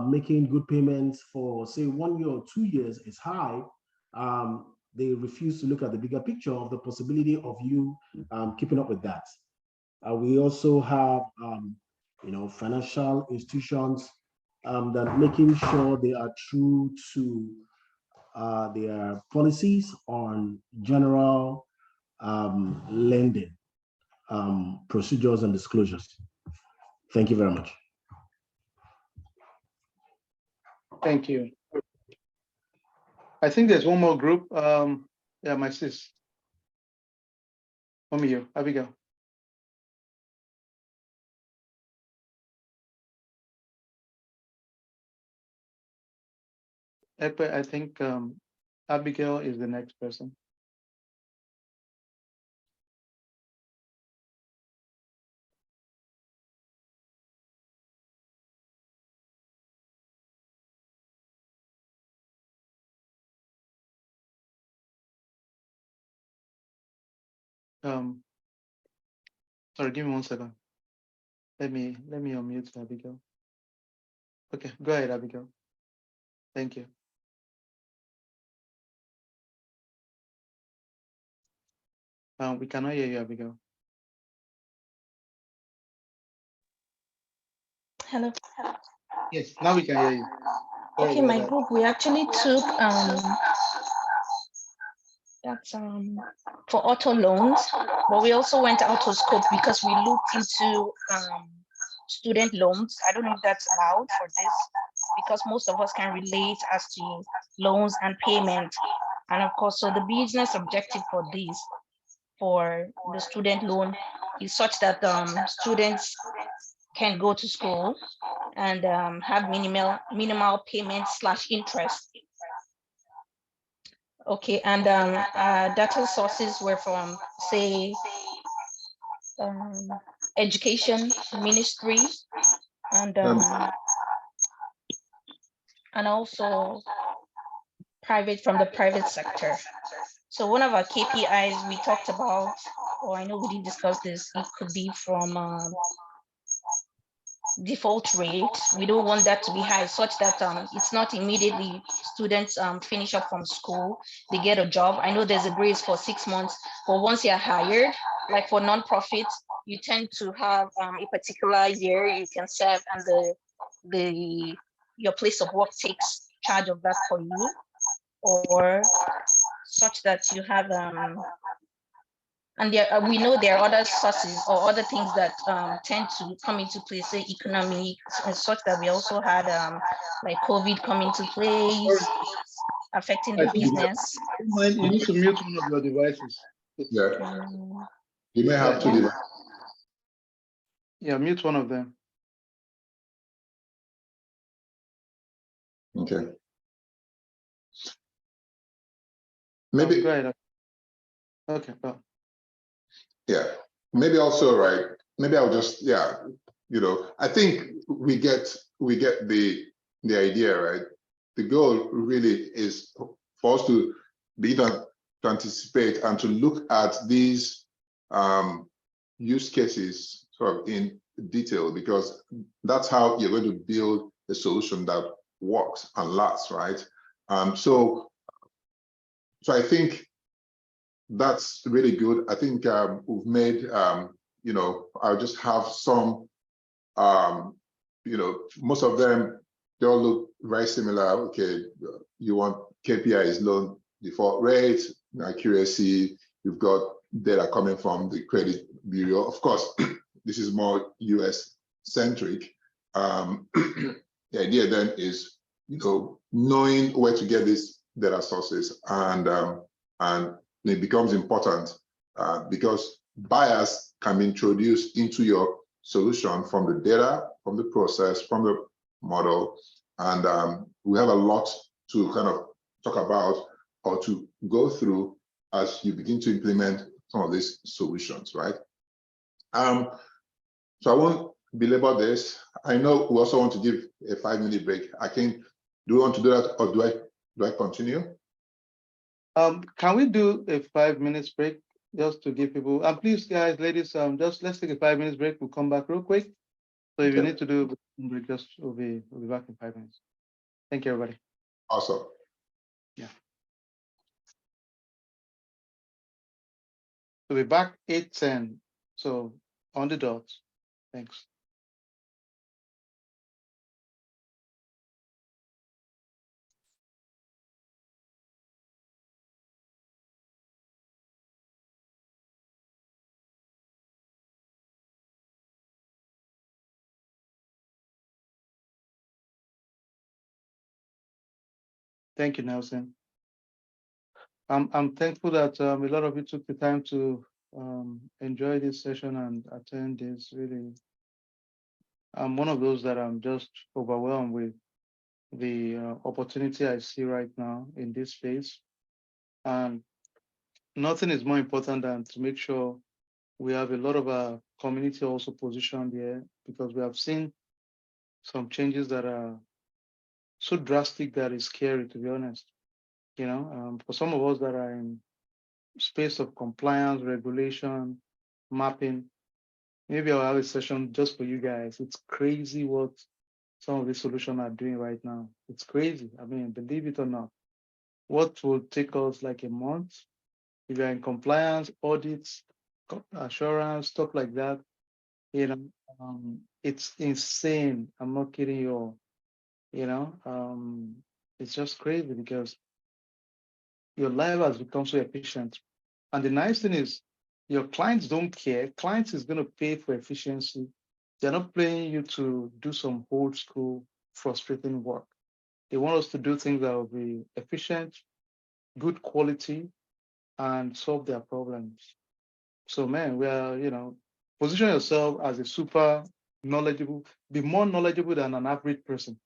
making good payments for, say, 1 year or 2 years is high. They refuse to look at the bigger picture of the possibility of you keeping up with that. We also have, financial institutions that making sure they are true to their policies on general lending procedures and disclosures. Thank you very much. Thank you. I think there's one more group. Yeah, my sis. Mommy, Abigail. Epe, I think Abigail is the next person. Sorry, give me 1 second. Let me unmute Abigail. Okay, go ahead, Abigail. Thank you. We cannot hear you, Abigail. Hello. Yes, now we can hear you. Okay, my group, we actually took that's for auto loans, but we also went out to scope because we looked into student loans. I don't know if that's allowed for this, because most of us can relate as to loans and payment. And of course, so the business objective for this, for the student loan, is such that students can go to school and have minimal payment / interest. Okay, and data sources were from, say, education ministry, and also from the private sector. So one of our KPIs we talked about, or I know we didn't discuss this, it could be from default rate. We don't want that to be high, such that it's not immediately students finish up from school, they get a job. I know there's a grace for 6 months, but once you're hired, like for nonprofits, you tend to have a particular year you can serve, and your place of work takes charge of that for you, or such that you have and there, we know there are other sources or other things that tend to come into play, say economy, and such that we also had like COVID come into place, affecting the I think business. you need to mute one of your devices. Yeah, Um, you may have to yeah. Yeah, mute one of them. Okay. Maybe. Go ahead. Okay. Well. Yeah, maybe also, right? Maybe I'll just, I think we get the idea, right? The goal really is for us to be to anticipate and to look at these use cases sort of in detail, because that's how you're going to build a solution that works and lasts, right? So I think that's really good. I think we've made, I'll just have some, most of them, they all look very similar. Okay, you want KPIs, loan default rate, accuracy, you've got data coming from the credit bureau. Of course, this is more US centric. The idea then is, knowing where to get these data sources, and it becomes important because bias can be introduced into your solution from the data, from the process, from the model. And we have a lot to kind of talk about or to go through as you begin to implement some of these solutions, right? So I won't belabor this. I know we also want to give a 5-minute break. Do we want to do that, or do I continue? Can we do a 5 minutes break just to give people, and please guys, ladies, just let's take a 5 minutes break. We'll come back real quick. So if you need to do a break, just we'll be back in 5 minutes. Thank you, everybody. Awesome. Yeah. We'll be back 8:10. So on the dot. Thanks. Thank you, Nelson. I'm thankful that a lot of you took the time to enjoy this session and attend this. Really, I'm one of those that I'm just overwhelmed with the opportunity I see right now in this space. And nothing is more important than to make sure we have a lot of our community also positioned here, because we have seen some changes that are so drastic that it's scary, to be honest. For some of us that are in space of compliance, regulation, mapping, maybe I'll have a session just for you guys. It's crazy what some of these solutions are doing right now. It's crazy. I mean, believe it or not, what will take us like a month, if you're in compliance, audits, assurance, stuff like that, it's insane. I'm not kidding you all. It's just crazy because your life has become so efficient. And the nice thing is, your clients don't care. Clients is going to pay for efficiency. They're not paying you to do some old school, frustrating work. They want us to do things that will be efficient, good quality, and solve their problems. So, man, we are, position yourself as a super knowledgeable, be more knowledgeable than an average person.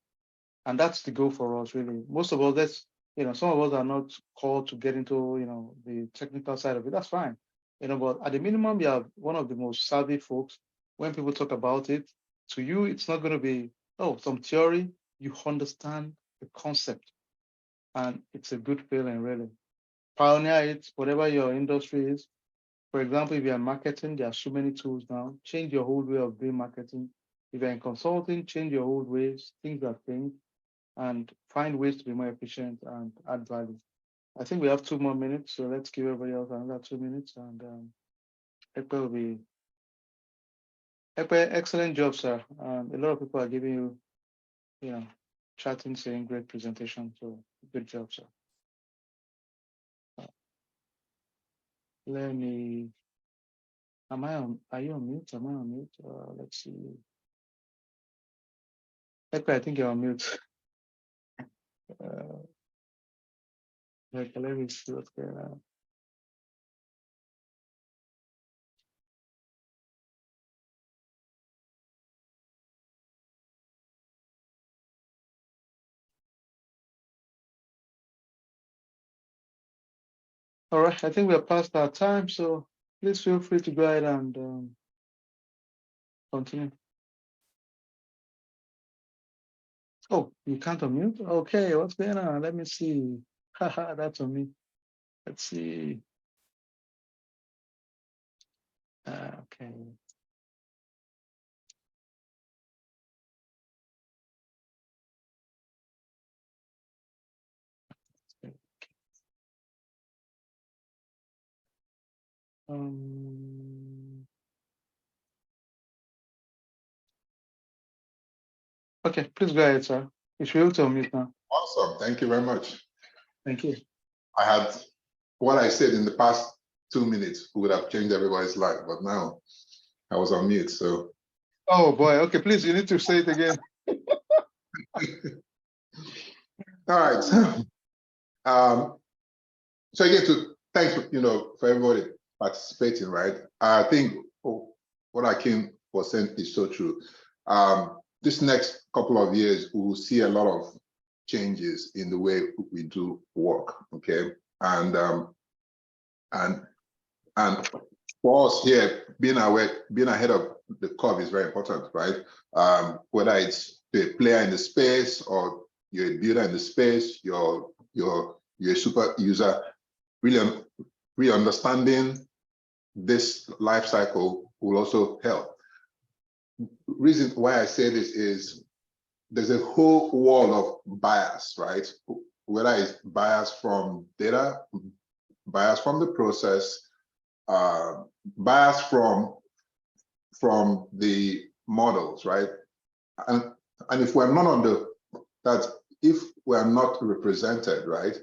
And that's the goal for us, really. Most of us, some of us are not called to get into, the technical side of it. That's fine. But at the minimum, you are one of the most savvy folks. When people talk about it, to you, it's not going to be, some theory. You understand the concept. And it's a good feeling, really. Pioneer it, whatever your industry is. For example, if you're marketing, there are so many tools now. Change your whole way of doing marketing. If you're in consulting, change your old ways, think that thing, and find ways to be more efficient and add value. I think we have 2 more minutes, so let's give everybody else another 2 minutes. And Ekpe will be. Ekpe, excellent job, sir. A lot of people are giving you, chatting, saying great presentation. So good job, sir. Let me. Are you on mute? Am I on mute? Let's see. Ekpe, I think you're on mute. Let me see what's going on. All right, I think we're past our time, so please feel free to go ahead and continue. Oh, you can't unmute? Okay, what's going on? Let me see. Haha, that's on me. Let's see. Okay. Okay, please go ahead, sir. You should be able to unmute now. Awesome. Thank you very much. Thank you. I had what I said in the past 2 minutes would have changed everybody's life, but now I was on mute. So, Oh boy. Okay, please, you need to say it again. all right. So again, thanks for everybody participating, right? I think what Akin was saying is so true. This next couple of years, we will see a lot of changes in the way we do work. Okay, and for us here, being ahead of the curve is very important, right? Whether it's the player in the space or you're a builder in the space, you're a super user, really understanding this life cycle will also help. Reason why I say this is there's a whole wall of bias, right? Whether it's bias from data, bias from the process, bias from the models, right? And if we're not if we're not represented, right,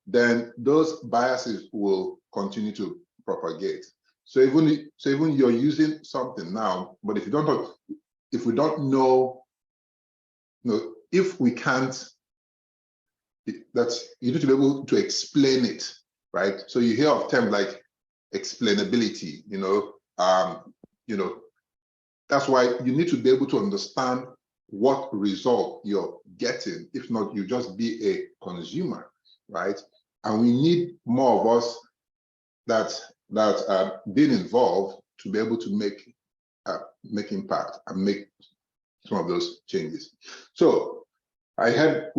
then those biases will continue to propagate. So even you're using something now, but if we don't know, if we can't, you need to be able to explain it, right? So you hear of terms like explainability, that's why you need to be able to understand what result you're getting. If not, you just be a consumer, right? And we need more of us that are being involved to be able to make impact and make some of those changes. So we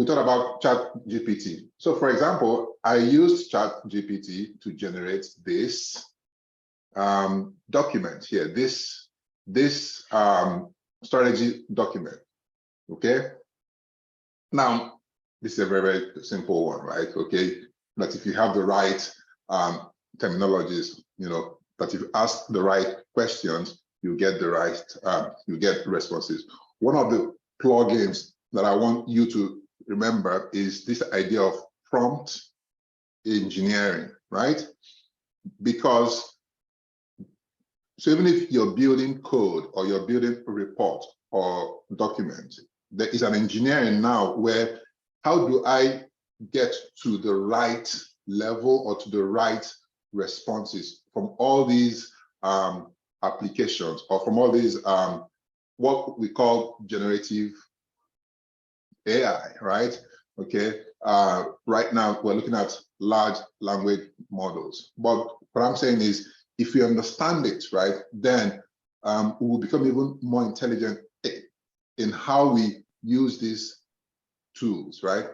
thought about ChatGPT. So for example, I used ChatGPT to generate this document here, this strategy document. Okay. Now, this is a very, very simple one, right? Okay. That if you have the right terminologies, that if you ask the right questions, you get the right, you get responses. One of the plugins that I want you to remember is this idea of prompt engineering, right? Because so even if you're building code or you're building a report or document, there is an engineering now where how do I get to the right level or to the right responses from all these applications or from all these what we call generative AI, right? Okay. Right now we're looking at large language models, but what I'm saying is if we understand it, right, then we will become even more intelligent in how we use these tools, right?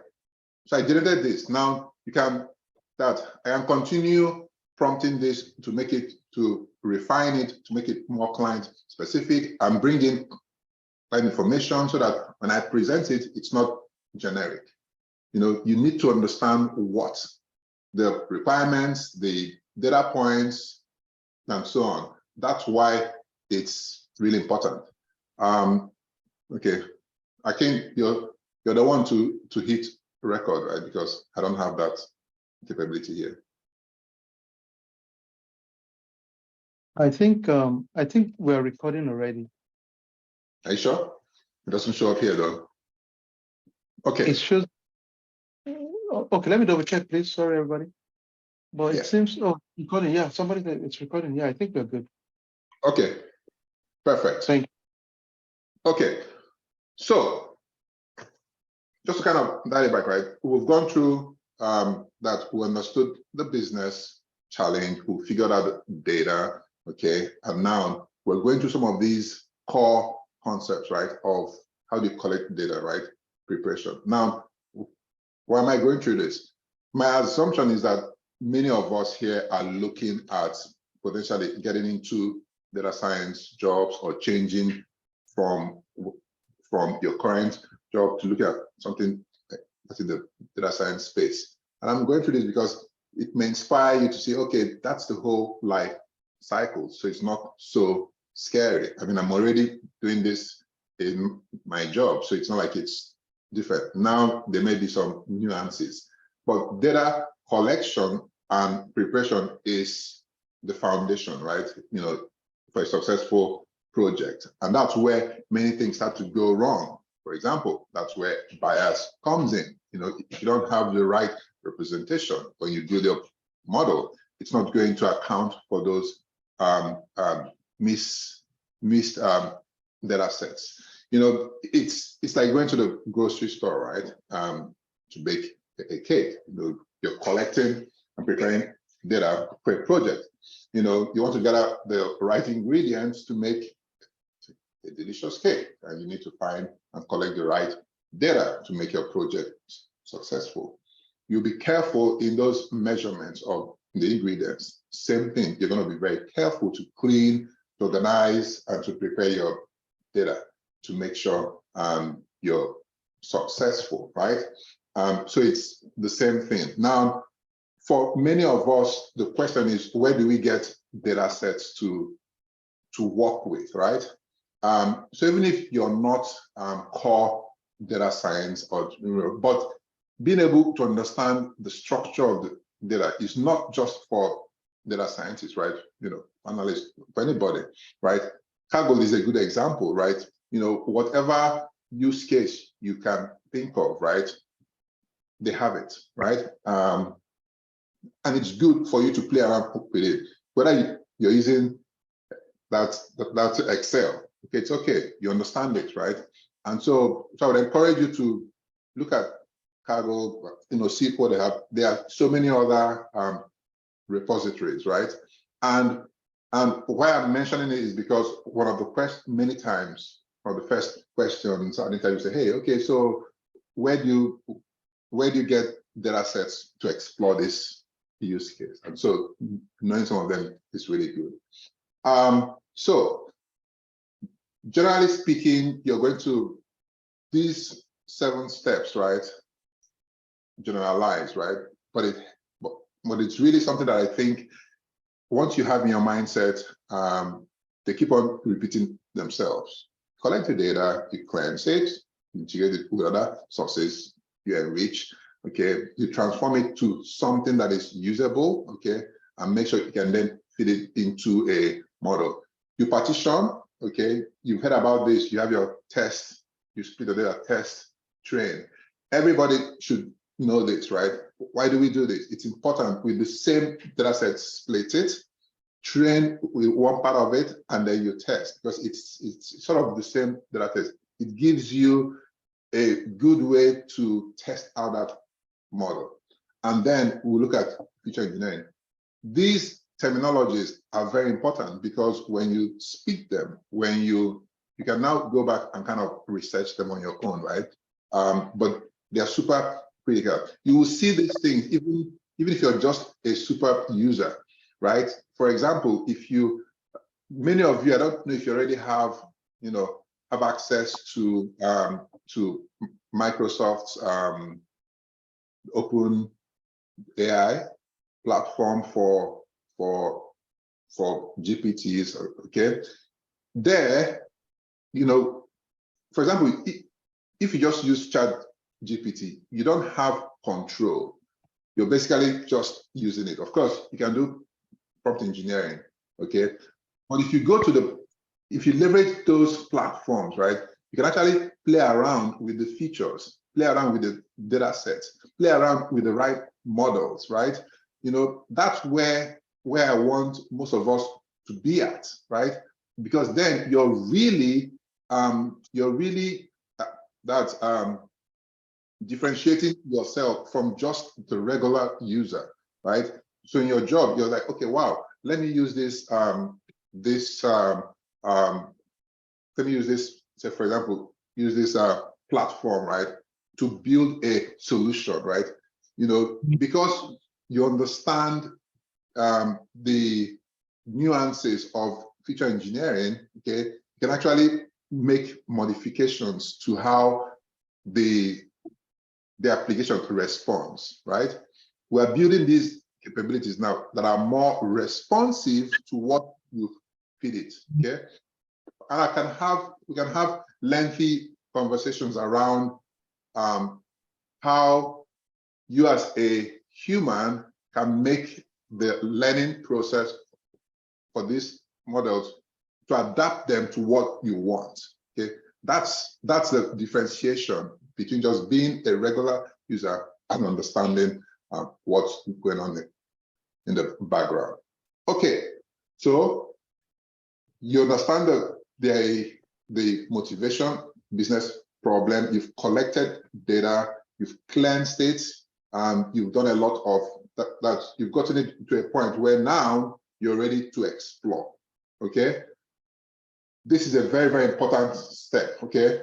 So I generated this. Now I can continue prompting this to make it, to refine it, to make it more client specific and bring in, information so that when I present it, it's not generic. You know, you need to understand what the requirements, the data points, and so on. That's why it's really important. Okay, I think you're the one to hit record, right? Because I don't have that capability here. I think we're recording already. Are you sure? It doesn't show up here though. Okay. It shows. Okay, let me double check, please. Sorry, everybody. But Yeah. it seems, oh, recording. Yeah, somebody said it's recording. Yeah, I think we're good. Okay. Perfect. Thank you. Okay. So just to kind of dial it back, right? We've gone through that. We understood the business challenge. We figured out the data. Okay. And now we're going through some of these core concepts, right? Of how do you collect data, right? Preparation. Now, why am I going through this? My assumption is that many of us here are looking at potentially getting into data science jobs or changing from your current job to look at something that's in the data science space. And I'm going through this because it may inspire you to say, okay, that's the whole life cycle. So it's not so scary. I mean, I'm already doing this in my job, so it's not like it's different. Now, there may be some nuances, but data collection and preparation is the foundation, right? You know, for a successful project. And that's where many things start to go wrong. For example, that's where bias comes in. You know, if you don't have the right representation when you do the model, it's not going to account for those missed data sets. You know, it's like going to the grocery store, right? To bake a cake. You know, you're collecting and preparing data for a project. You know, you want to gather the right ingredients to make a delicious cake, and you need to find and collect the right data to make your project successful. You'll be careful in those measurements of the ingredients. Same thing, you're going to be very careful to clean, to organize, and to prepare your data to make sure you're successful, right? So it's the same thing. Now, for many of us, the question is, where do we get data sets to work with, right? So even if you're not core data science, but being able to understand the structure of the data is not just for data scientists, right? You know, analysts, for anybody, right? Kaggle is a good example, right? You know, whatever use case you can think of, right? They have it, right? And it's good for you to play around with it. Whether you're using that Excel, okay, it's okay. You understand it, right? And so I would encourage you to look at Kaggle, you know, see what they have. There are so many other repositories, right? And why I'm mentioning it is because one of the questions, many times, one of the first questions at the interview say, hey, okay, so where do you get data sets to explore this use case? And so knowing some of them is really good. So generally speaking, you're going to these 7 steps, right? Generalize, right? But it's really something that I think once you have in your mindset, they keep on repeating themselves. Collect the data, you cleanse it, integrate it with other sources, you enrich, okay? You transform it to something that is usable, okay? And make sure you can then feed it into a model. You partition, okay? You've heard about this, you have your test, you split the data, test, train. Everybody should know this, right? Why do we do this? It's important. With the same data set, split it, train with one part of it, and then you test, because it's sort of the same data set. It gives you a good way to test out that model. And then we'll look at feature engineering. These terminologies are very important because when you speak them, when you can now go back and kind of research them on your own, right? But they're super critical. You will see these things even if you're just a super user, right? For example, many of you, I don't know if you already have, you know, have access to Microsoft's open AI platform for GPTs. Okay, there, for example, if you just use Chat GPT, you don't have control. You're basically just using it. Of course, you can do prompt engineering, okay? But if you if you leverage those platforms, right, you can actually play around with the features, play around with the data sets, play around with the right models, right? That's where I want most of us to be at, right? Because then you're really differentiating yourself from just the regular user, right? So in your job, you're like, okay, wow, let me use this, let me use this, say for example, use this platform, right, to build a solution, right? Because you understand the nuances of feature engineering, okay, you can actually make modifications to how the application responds, right? We're building these capabilities now that are more responsive to what you feed it, okay? And we can have lengthy conversations around how you as a human can make the learning process for these models to adapt them to what you want, okay? That's the differentiation between just being a regular user and understanding what's going on in the background. Okay, so you understand the motivation, business problem, you've collected data, you've cleansed it, and you've done a lot of that you've gotten it to a point where now you're ready to explore, okay? This is a very, very important step, okay?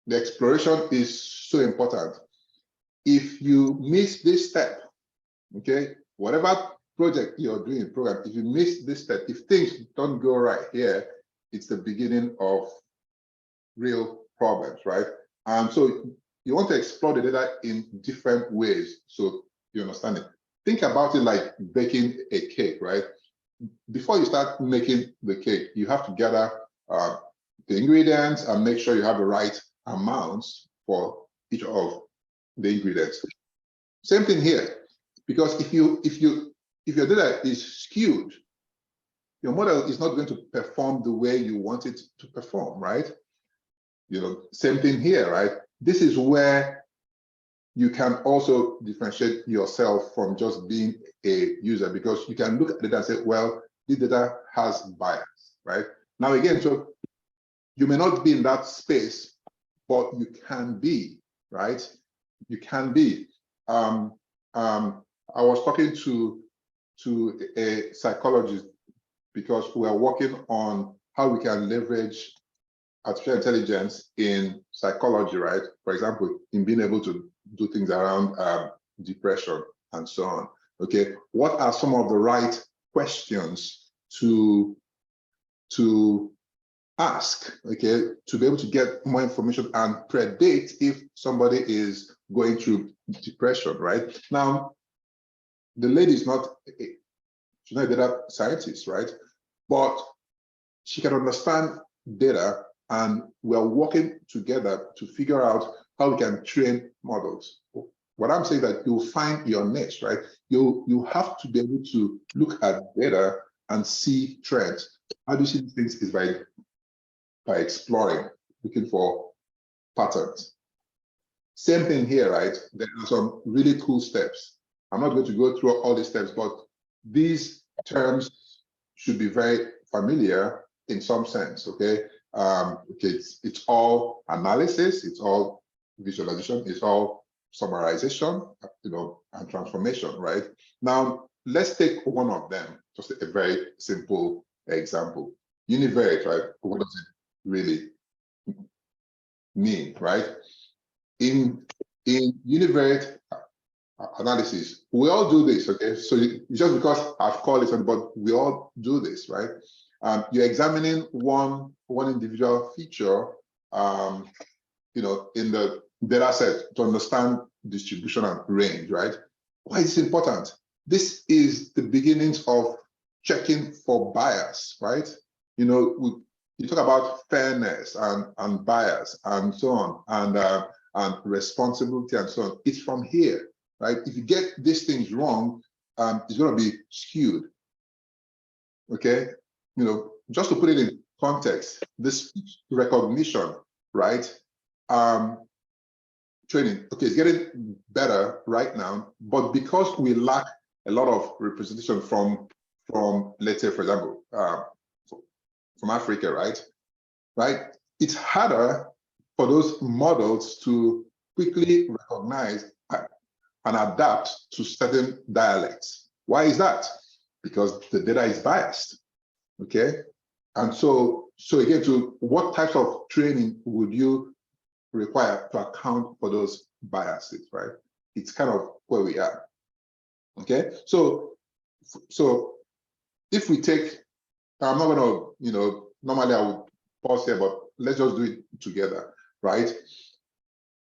The exploration is so important. If you miss this step, okay, whatever project you're doing, program, if you miss this step, if things don't go right here, it's the beginning of real problems, right? So you want to explore the data in different ways so you understand it. Think about it like baking a cake, right? Before you start making the cake, you have to gather the ingredients and make sure you have the right amounts for each of the ingredients. Same thing here, because if your data is skewed, your model is not going to perform the way you want it to perform, right? Same thing here, right? This is where you can also differentiate yourself from just being a user, because you can look at data and say, well, this data has bias, right? Now again, so you may not be in that space, but you can be, right? You can be. I was talking to a psychologist because we are working on how we can leverage artificial intelligence in psychology, right? For example, in being able to do things around depression and so on. Okay, what are some of the right questions to ask, okay, to be able to get more information and predict if somebody is going through depression, right? Now, the lady is not she's not a data scientist, right? But she can understand data, and we're working together to figure out how we can train models. What I'm saying that you'll find your niche, right? You have to be able to look at data and see trends. How do you see these things is by exploring, looking for patterns. Same thing here, right? There are some really cool steps. I'm not going to go through all these steps, but these terms should be very familiar in some sense, okay? Okay, it's all analysis, it's all visualization, it's all summarization, and transformation, right? Now, let's take one of them, just a very simple example. Univariate, right? What does it really mean, right? In univariate analysis, we all do this, okay? So just because I've called it something, but we all do this, right? You're examining one individual feature, in the data set to understand distribution and range, right? Why is this important? This is the beginnings of checking for bias, right? You talk about fairness and bias and so on, and responsibility and so on. It's from here, right? If you get these things wrong, it's going to be skewed. Okay, just to put it in context, this recognition, right? Training, okay, it's getting better right now, but because we lack a lot of representation from let's say, for example, from Africa, right? It's harder for those models to quickly recognize and adapt to certain dialects. Why is that? Because the data is biased, okay? And so again, to what types of training would you require to account for those biases, right? It's kind of where we are, okay? So if we take, I'm not gonna, normally I would pause here, but let's just do it together, right?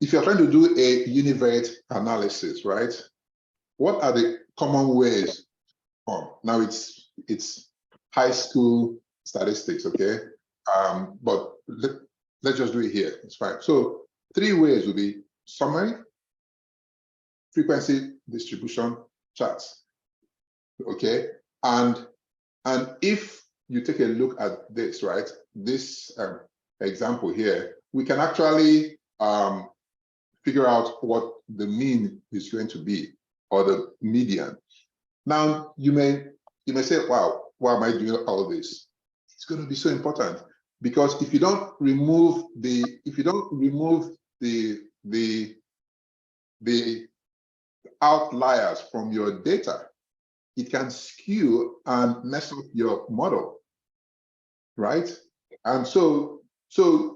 If you're trying to do a univariate analysis, right? What are the common ways? Now it's high school statistics, okay? But let's just do it here, it's fine. So 3 ways would be summary, frequency distribution charts, okay? And if you take a look at this, right? This example here, we can actually figure out what the mean is going to be, or the median. Now, you may say, wow, why am I doing all this? It's going to be so important, because if you don't remove the outliers from your data, it can skew and mess up your model, right? And so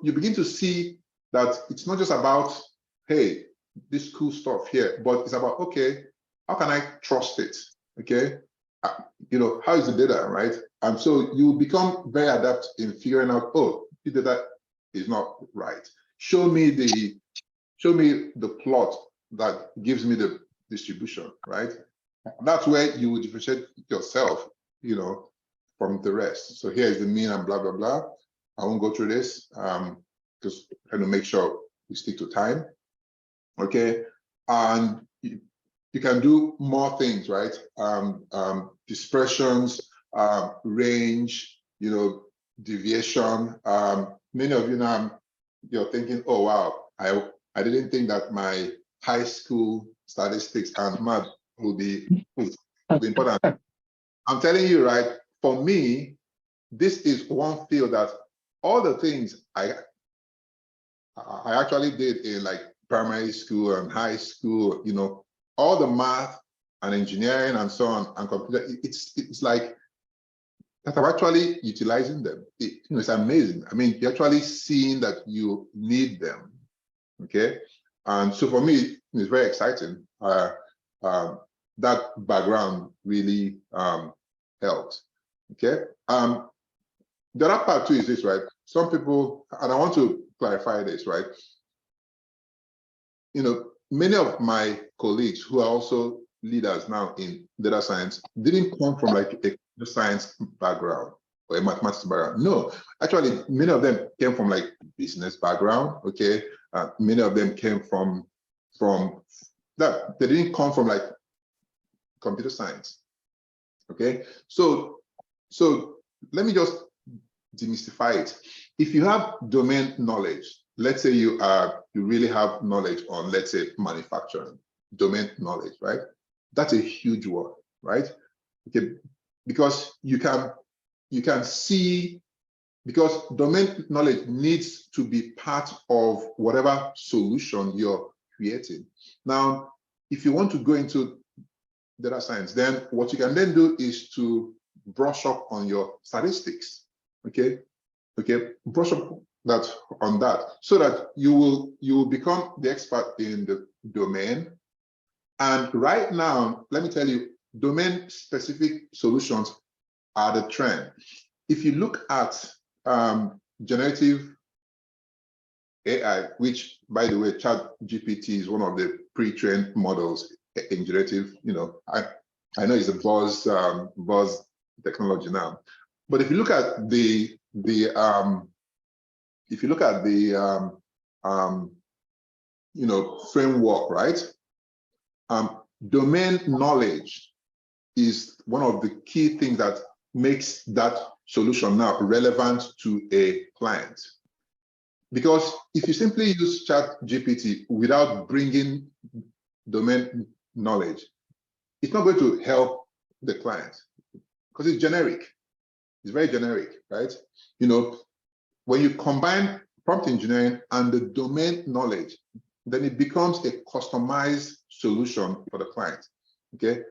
you begin to see that it's not just about, hey, this cool stuff here, but it's about, okay, how can I trust it? Okay, how is the data, right? And so you become very adept in figuring out, oh, the data is not right. Show me the plot that gives me the distribution, right? That's where you would differentiate yourself, from the rest. So here is the mean and blah, blah, blah. I won't go through this, just trying to make sure we stick to time. Okay, and you can do more things, right? Dispersions, range, deviation. Many of you now, you're thinking, oh, wow, I didn't think that my high school statistics and math would be important. I'm telling you, right? For me, this is one field that all the things I actually did in like primary school and high school, all the math and engineering and so on and computer, it's like that I'm actually utilizing them. It's amazing. I mean, you're actually seeing that you need them, okay? And so for me, it's very exciting. That background really helps, okay? The other part too is this, right? Some people, and I want to clarify this, right? Many of my colleagues who are also leaders now in data science didn't come from like a computer science background or a mathematics background. No, actually, many of them came from like business background, okay? Many of them came from that. They didn't come from like computer science, okay? So let me just demystify it. If you have domain knowledge, let's say you really have knowledge on, let's say, manufacturing, domain knowledge, right? That's a huge word, right? Okay, because you can see, because domain knowledge needs to be part of whatever solution you're creating. Now, if you want to go into data science, then what you can then do is to brush up on your statistics, okay? Brush up on that so that you will become the expert in the domain. And right now, let me tell you, domain specific solutions are the trend. if you look at generative AI, which, by the way, ChatGPT is one of the pre-trained models in generative. I know it's a buzz technology now, but if you look at the framework, right? Domain knowledge is one of the key things that makes that solution now relevant to a client. Because if you simply use ChatGPT without bringing domain knowledge, it's not going to help the client because it's generic. It's very generic, right? When you combine prompt engineering and the domain knowledge, then it becomes a customized solution for the client. Okay,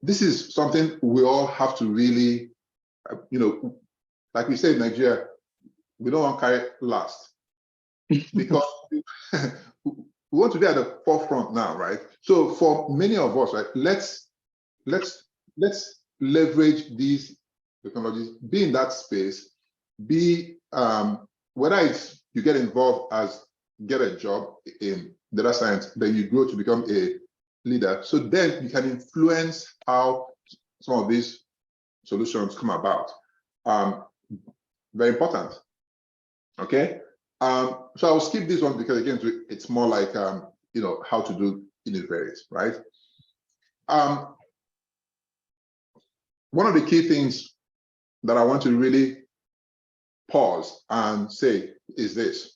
this is something we all have to really, like we say in Nigeria, we don't want to carry last because we want to be at the forefront now, right? So for many of us, right, let's leverage these technologies, be in that space, be whether it's you get involved as get a job in data science, then you grow to become a leader. So then you can influence how some of these solutions come about. Very important. Okay. So I'll skip this one because again, it's more like how to do it varies, right? One of the key things that I want to really pause and say is this.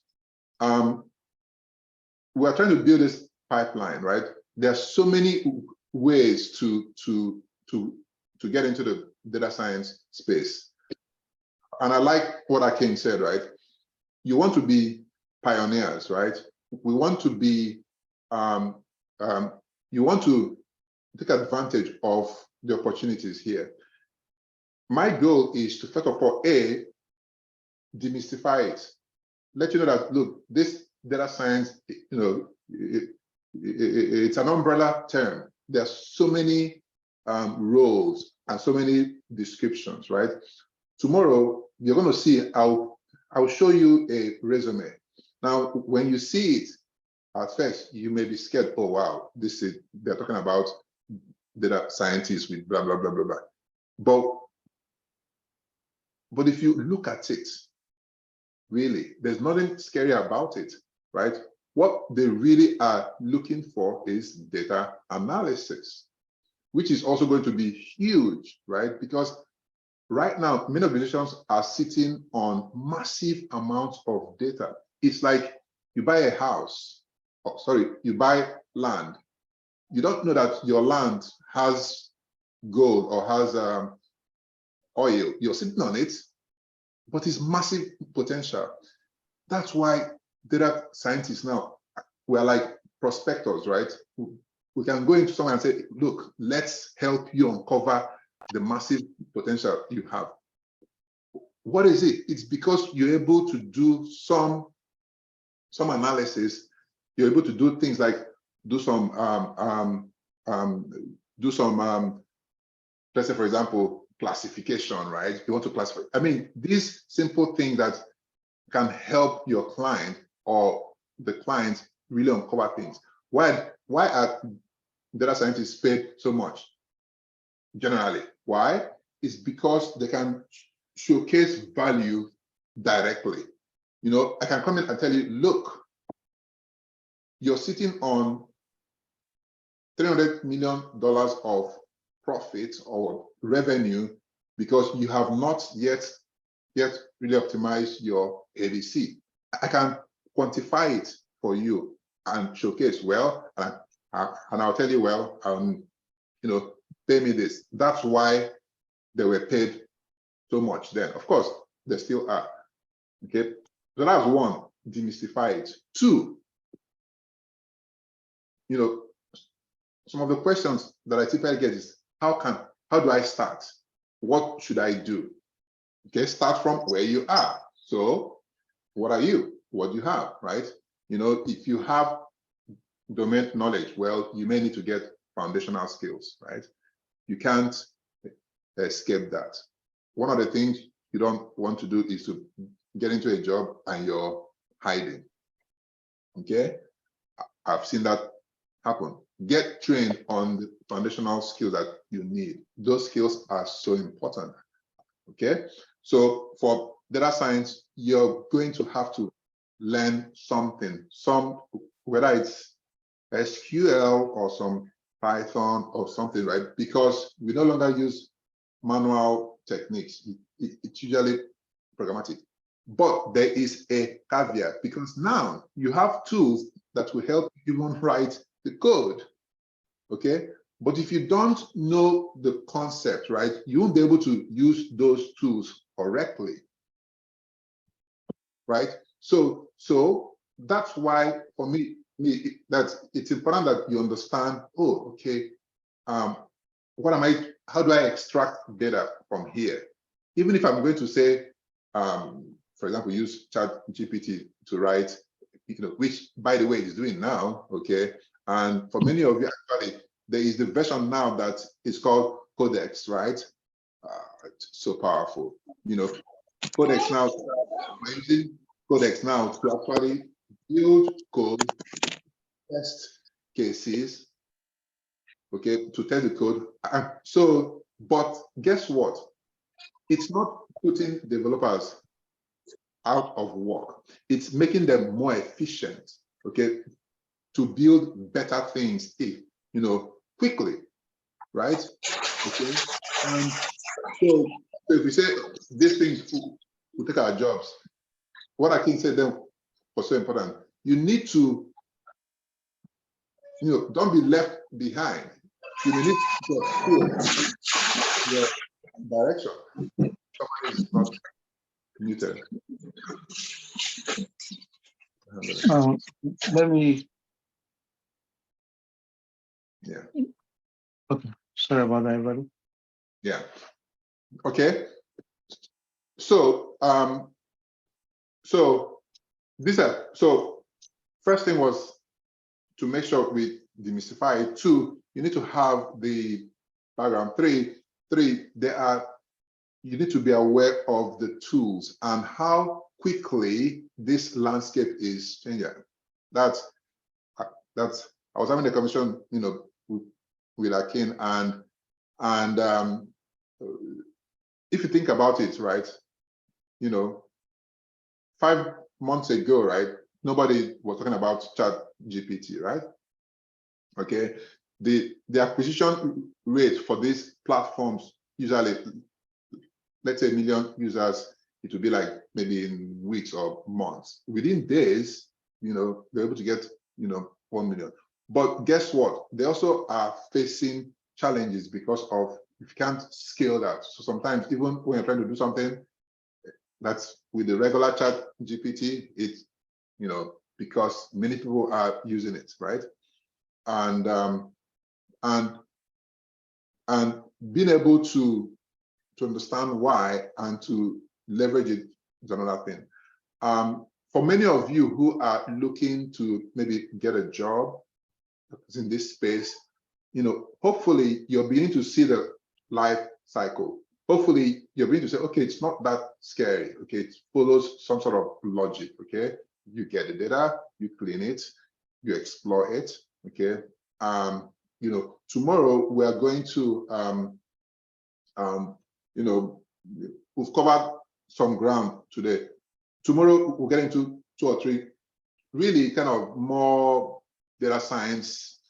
We're trying to build this pipeline, right? There are so many ways to get into the data science space. And I like what Akin said, right? You want to be pioneers, right? We want to be, you want to take advantage of the opportunities here. My goal is to, first of all, demystify it. Let you know that, look, this data science, it's an umbrella term. There are so many roles and so many descriptions, right? Tomorrow, you're going to see, I'll show you a resume. Now, when you see it, at first, you may be scared, oh, wow, they're talking about data scientists with blah, blah, blah, blah, blah. But if you look at it, really, there's nothing scary about it, right? What they really are looking for is data analysis, which is also going to be huge, right? Because right now, many organizations are sitting on massive amounts of data. It's like you buy a house, you buy land. You don't know that your land has gold or has oil. You're sitting on it, but it's massive potential. That's why data scientists now, we're like prospectors, right? We can go into someone and say, look, let's help you uncover the massive potential you have. What is it? It's because you're able to do some analysis. You're able to do things like do some let's say, for example, classification, right? You want to classify. I mean, these simple things that can help your client or the client really uncover things. Why are data scientists paid so much? Generally, why? It's because they can showcase value directly. I can come in and tell you, look, you're sitting on $300 million of profit or revenue because you have not yet really optimized your ABC. I can quantify it for you and showcase, well, and I'll tell you, well, pay me this. That's why they were paid so much then. Of course, they still are. Okay, so that's one, demystify it. Two, some of the questions that I typically get is, how do I start? What should I do? Okay, start from where you are. So what are you? What do you have, right? If you have domain knowledge, well, you may need to get foundational skills, right? You can't escape that. one of the things you don't want to do is to get into a job and you're hiding. Okay, I've seen that happen. Get trained on the foundational skills that you need. Those skills are so important. Okay, so for data science, you're going to have to learn something, whether it's SQL or some Python or something, right? Because we no longer use manual techniques. It's usually programmatic. But there is a caveat, because now you have tools that will help you even write the code, okay? But if you don't know the concept, right, you won't be able to use those tools correctly, right? So that's why for me that it's important that you understand, oh, okay, how do I extract data from here? Even if I'm going to say, for example, use ChatGPT to write, which by the way is doing now, okay? And for many of you, actually, there is the version now that is called Codex, right? It's so powerful. Codex now, we're using Codex now to actually build code, test cases, okay, to test the code. But guess what? It's not putting developers out of work. It's making them more efficient, okay, to build better things, quickly, right? Okay. And so if we say these things will take our jobs, what I can say then was so important. You need to, don't be left behind. You need to steer your direction. Somebody is not muted. Let me. Yeah. Okay. Sorry about that, everybody. Yeah. Okay. So first thing was to make sure we demystify it. 2, you need to have the background. 3, you need to be aware of the tools and how quickly this landscape is changing. That's I was having a conversation, with Akin, and if you think about it, right, 5 months ago, right, nobody was talking about ChatGPT, right? Okay, the acquisition rate for these platforms, usually, let's say 1 million users, it would be like maybe in weeks or months. Within days, they're able to get, 1 million. But guess what? They also are facing challenges because of, if you can't scale that. So sometimes even when you're trying to do something that's with the regular ChatGPT, it's, because many people are using it, right? And being able to understand why and to leverage it is another thing. For many of you who are looking to maybe get a job in this space, hopefully you're beginning to see the life cycle. Hopefully you're beginning to say, okay, it's not that scary. Okay, it follows some sort of logic. Okay, you get the data, you clean it, you explore it. Okay, tomorrow we are going to we've covered some ground today. Tomorrow we'll get into 2 or 3 really kind of more data science,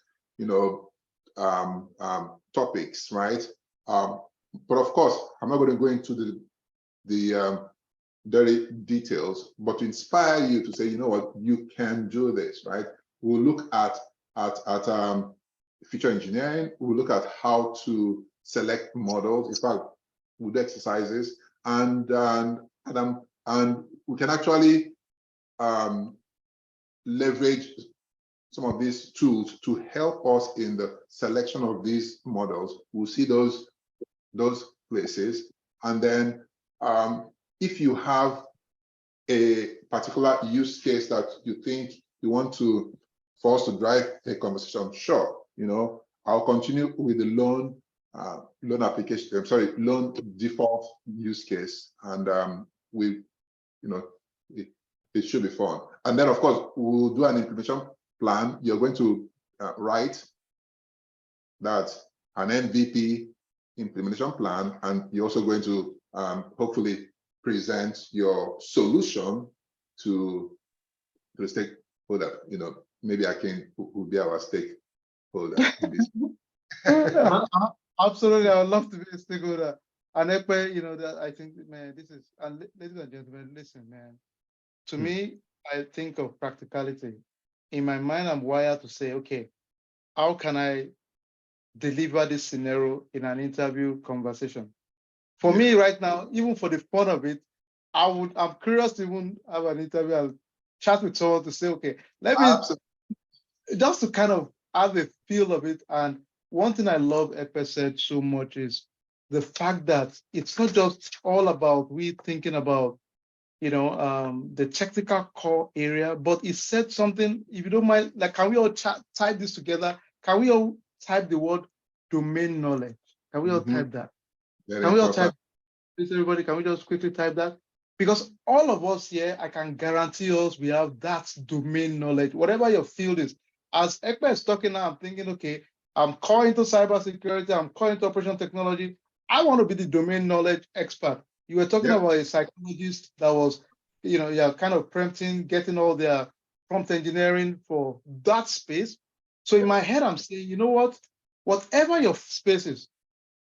topics, right? But of course, I'm not going to go into the very details, but to inspire you to say, you know what, you can do this, right? We'll look at feature engineering. We'll look at how to select models. In fact, we'll do exercises, and we can actually leverage some of these tools to help us in the selection of these models. We'll see those places, and then if you have a particular use case that you think you want for us to drive a conversation, sure, I'll continue with the loan loan application, I'm sorry, loan default use case. And we, it should be fun. And then of course, we'll do an implementation plan. You're going to write that an MVP implementation plan, and you're also going to hopefully present your solution to the stakeholder. Maybe Akin will be our stakeholder in this. Absolutely, I would love to be a stakeholder. And Ekpe, that I think, man, this is, and ladies and gentlemen, listen, man. To me, I think of practicality. In my mind, I'm wired to say, okay, how can I deliver this scenario in an interview conversation? For me right now, even for the fun of it, I'm curious to even have an interview and chat with someone to say, okay, let me, just to kind of have a feel of it. And one thing I love Ekpe said so much is the fact that it's not just all about we thinking about, the technical core area, but he said something, if you don't mind, like, can we all type this together? Can we all type the word domain knowledge? Can we all type that? Can we all type, please, everybody, can we just quickly type that? Because all of us here, I can guarantee us we have that domain knowledge, whatever your field is. As Ekpe is talking now, I'm thinking, okay, I'm core into cybersecurity, I'm core into operational technology. I want to be the domain knowledge expert. You were talking about a psychologist that was, kind of prompting, getting all their prompt engineering for that space. So in my head, I'm saying, you know what? Whatever your space is,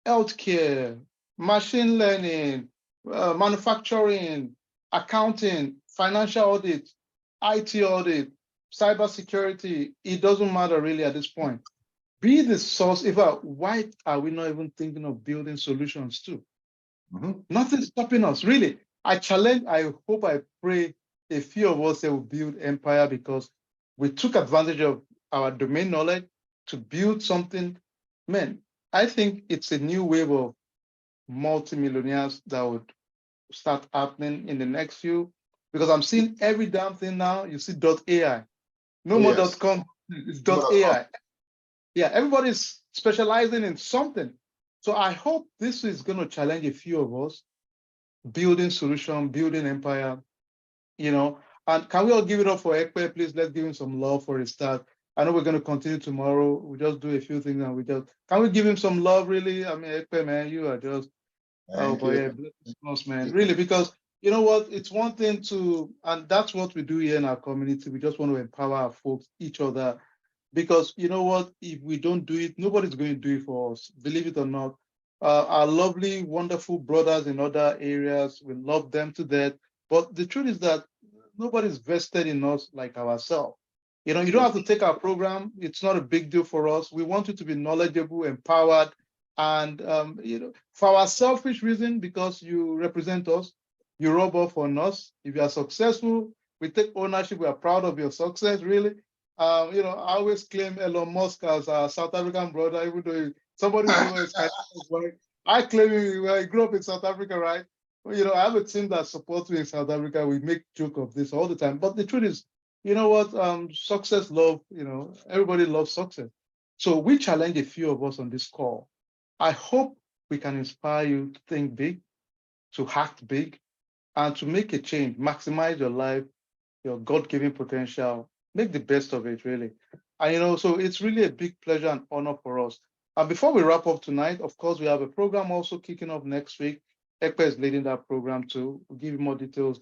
healthcare, machine learning, manufacturing, accounting, financial audit, IT audit, cybersecurity, it doesn't matter really at this point. Be the source. Why are we not even thinking of building solutions too? Nothing's stopping us, really. I hope, I pray a few of us will build empire because we took advantage of our domain knowledge to build something. Man, I think it's a new wave of multimillionaires that would start happening in the next few, because I'm seeing every damn thing now. You see .ai, no more .com, it's .ai. Yeah, everybody's specializing in something. So I hope this is going to challenge a few of us, building solution, building empire, and can we all give it up for Ekpe, please? Let's give him some love for his start. I know we're going to continue tomorrow. We just do a few things and can we give him some love, really? I mean, Ekpe, man, you are just, bless man, really, because you know what? It's one thing and that's what we do here in our community. We just want to empower our folks, each other, because you know what? If we don't do it, nobody's going to do it for us, believe it or not. Our lovely, wonderful brothers in other areas, we love them to death. But the truth is that nobody's vested in us like ourselves. You don't have to take our program. It's not a big deal for us. We want you to be knowledgeable, empowered, and for our selfish reason, because you represent us, you rub off on us. If you are successful, we take ownership. We are proud of your success, really. I always claim Elon Musk as our South African brother, even though somebody knows I claim him. I grew up in South Africa, right? I have a team that supports me in South Africa. We make joke of this all the time. But the truth is, you know what? Success, love, everybody loves success. So we challenge a few of us on this call. I hope we can inspire you to think big, to act big, and to make a change, maximize your life, your God-given potential, make the best of it, really. And so it's really a big pleasure and honor for us. And before we wrap up tonight, of course, we have a program also kicking off next week. Ekpe is leading that program too. We'll give you more details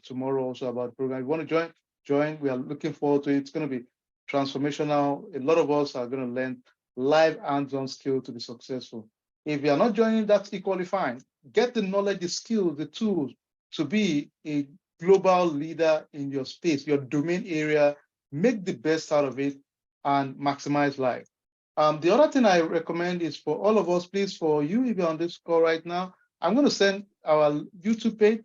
tomorrow also about the program. If you want to join. We are looking forward to it. It's going to be transformational. A lot of us are going to learn live hands-on skill to be successful. If you are not joining, that's equally fine. Get the knowledge, the skills, the tools to be a global leader in your space, your domain area. Make the best out of it and maximize life. The other thing I recommend is for all of us, please, for you, if you're on this call right now, I'm going to send our YouTube page.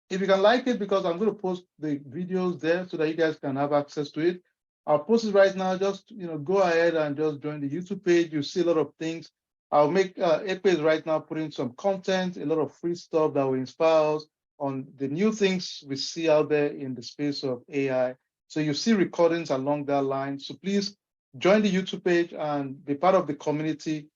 If you can like it, because I'm going to post the videos there so that you guys can have access to it. I'll post it right now. Just go ahead and just join the YouTube page. You see a lot of things. I'll make Ekpe is right now putting some content, a lot of free stuff that will inspire us on the new things we see out there in the space of AI. So you see recordings along that line. So please join the YouTube page and be part of the community.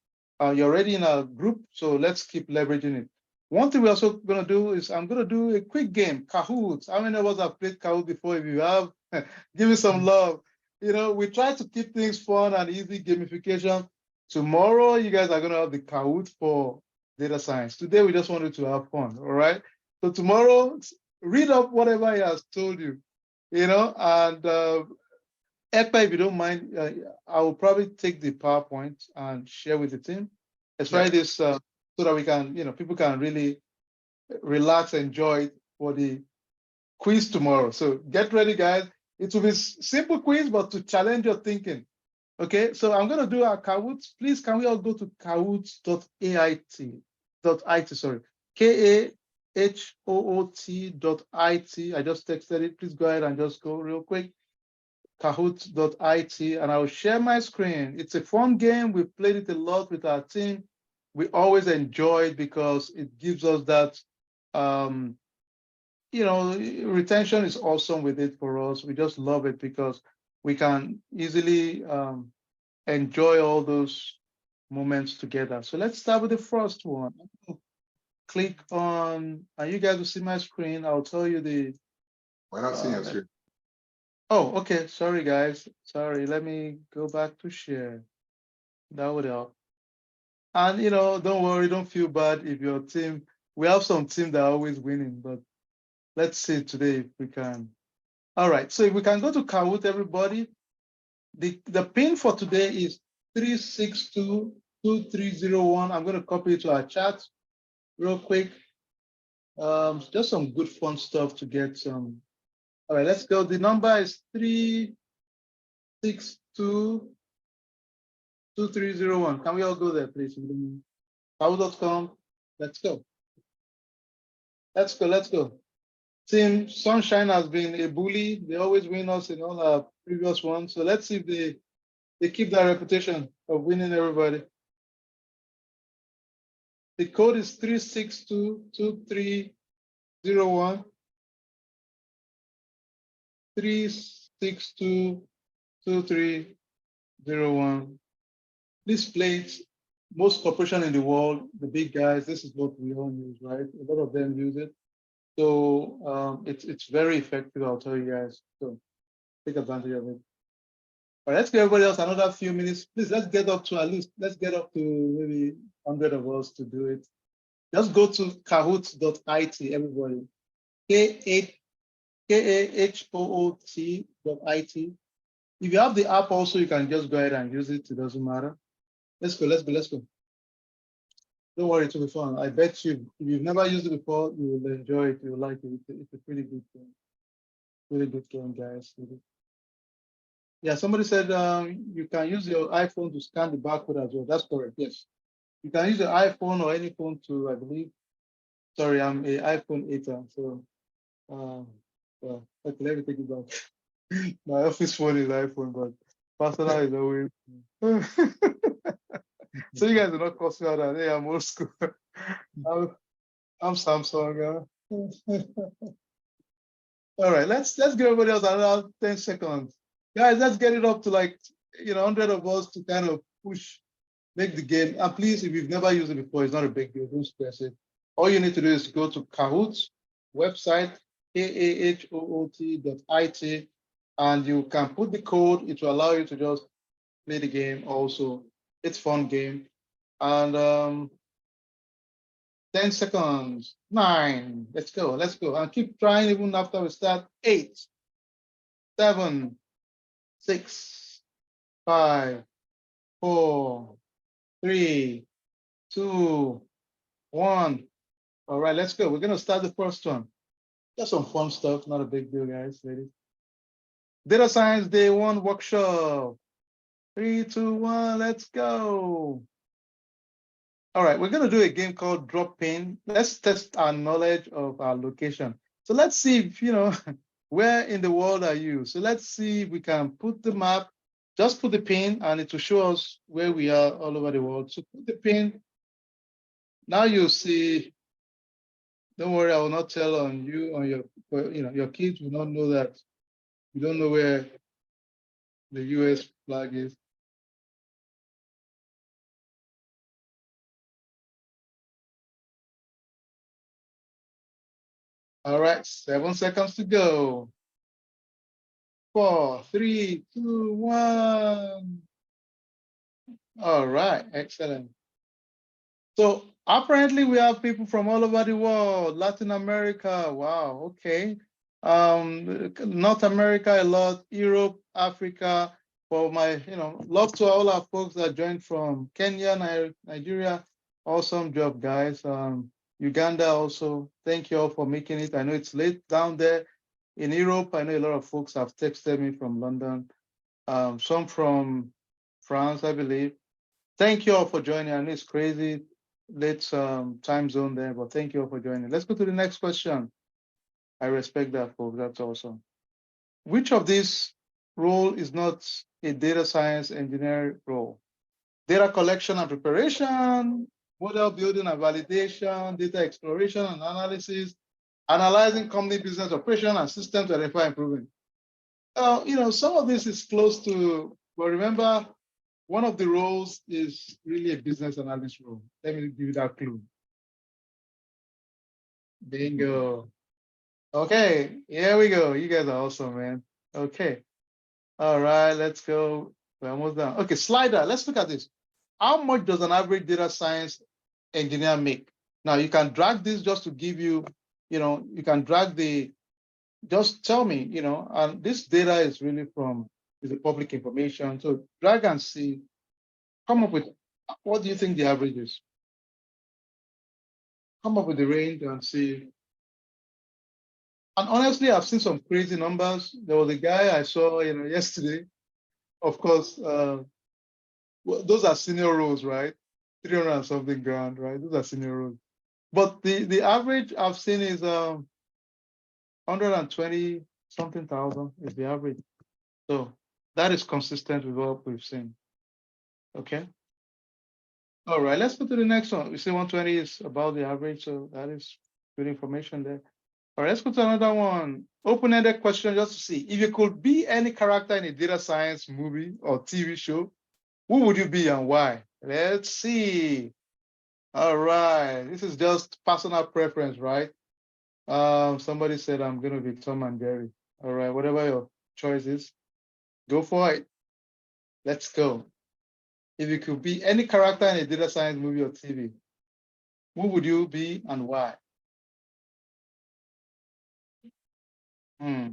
You're already in a group, so let's keep leveraging it. One thing we're also going to do is I'm going to do a quick game, Kahoot. How many of us have played Kahoot before? If you have, give me some love. We try to keep things fun and easy gamification. Tomorrow, you guys are going to have the Kahoot for data science. Today, we just wanted to have fun, all right? So tomorrow, read up whatever he has told you, and Ekpa, if you don't mind, I will probably take the PowerPoint and share with the team. Especially this, so that we can, people can really relax, enjoy it for the quiz tomorrow. So get ready, guys. It will be simple quiz, but to challenge your thinking. Okay, so I'm going to do our Kahoot. Please, can we all go to kahoot.it, sorry, kahoot.it. I just texted it. Please go ahead and just go real quick. Kahoot.it, and I'll share my screen. It's a fun game. We've played it a lot with our team. We always enjoy it because it gives us that, retention is awesome with it for us. We just love it because we can easily enjoy all those moments together. So let's start with the first one. Click on, and you guys will see my screen. I'll tell you the. We're not seeing your screen. Oh, okay. Sorry, guys. Sorry. Let me go back to share. That would help. And, don't worry. Don't feel bad if your team, we have some team that are always winning, but let's see today if we can. All right. So if we can go to Kahoot, everybody, the pin for today is 3622301. I'm going to copy it to our chat real quick. Just some good fun stuff to get some. All right, let's go. The number is 3622301. Can we all go there, please? Kahoot.com. Let's go. Let's go. Let's go. Team Sunshine has been a bully. They always win us in all our previous ones. So let's see if they keep that reputation of winning everybody. The code is 3622301. 3622301. This plate, most corporation in the world, the big guys, this is what we all use, right? A lot of them use it. So it's very effective, I'll tell you guys. So take advantage of it. All right, let's give everybody else another few minutes. Please, let's get up to maybe 100 of us to do it. Just go to kahoot.it, everybody. kahoot.it. If you have the app also, you can just go ahead and use it. It doesn't matter. Let's go. Don't worry, it will be fun. I bet you, if you've never used it before, you will enjoy it. You will like it. It's a pretty good game. Really good game, guys. Yeah, somebody said you can use your iPhone to scan the barcode as well. That's correct, yes. You can use your iPhone or any phone to, I believe. Sorry, I'm an iPhone 8, so well, okay, let me take it back. My office phone is iPhone, but personal is always. So you guys are not cross me out. Hey, I'm old school. I'm Samsung. All right, let's give everybody else another 10 seconds. Guys, let's get it up to 100 of us to kind of make the game. And please, if you've never used it before, it's not a big deal. Don't stress it. All you need to do is go to Kahoot's website, kahoot.it, and you can put the code. It will allow you to just play the game also. It's a fun game. And 10 seconds, 9, let's go. And keep trying even after we start. 8, 7, 6, 5, 4, 3, 2, 1. All right, let's go. We're gonna start the first one. Just some fun stuff, not a big deal, guys, ladies. Data Science Day 1 workshop. 3, 2, 1, let's go. All right, we're gonna do a game called Drop Pin. Let's test our knowledge of our location. So let's see if, where in the world are you? So let's see if we can put the map, just put the pin and it will show us where we are all over the world. So put the pin. Now you'll see, don't worry, I will not tell on you, on your kids will not know that you don't know where the US flag is. All right, 7 seconds to go. 4, 3, 2, 1. All right, excellent. So apparently we have people from all over the world, Latin America, wow, okay. North America a lot, Europe, Africa. For my, love to all our folks that joined from Kenya, Nigeria. Awesome job, guys. Uganda also, thank you all for making it. I know it's late down there in Europe. I know a lot of folks have texted me from London, some from France, I believe. Thank you all for joining. I know it's crazy late time zone there, but thank you all for joining. Let's go to the next question. I respect that, folks. That's awesome. Which of these role is not a data science engineer role? Data collection and preparation, model building and validation, data exploration and analysis, analyzing company business operation and systems to identify improvement. Some of this is close to, but remember, one of the roles is really a business analyst role. Let me give you that clue. Bingo. Okay, here we go. You guys are awesome, man. Okay. All right, let's go. We're almost done. Okay, slider. Let's look at this. How much does an average data science engineer make? Now you can drag this just to give you, you can drag just tell me, and this data is really is the public information. So drag and see, come up with, what do you think the average is? Come up with the range and see. And honestly, I've seen some crazy numbers. There was a guy I saw, yesterday. Of course, those are senior roles, right? 300 and something grand, right? Those are senior roles. But the average I've seen is 120 something thousand is the average. So that is consistent with what we've seen. Okay. All right, let's go to the next one. We see 120 is about the average, so that is good information there. All right, let's go to another one. Open-ended question just to see. If you could be any character in a data science movie or TV show, who would you be and why? Let's see. All right, this is just personal preference, right? Somebody said I'm gonna be Tom and Jerry. All right, whatever your choice is, go for it. Let's go. If you could be any character in a data science movie or TV, who would you be and why? Hmm.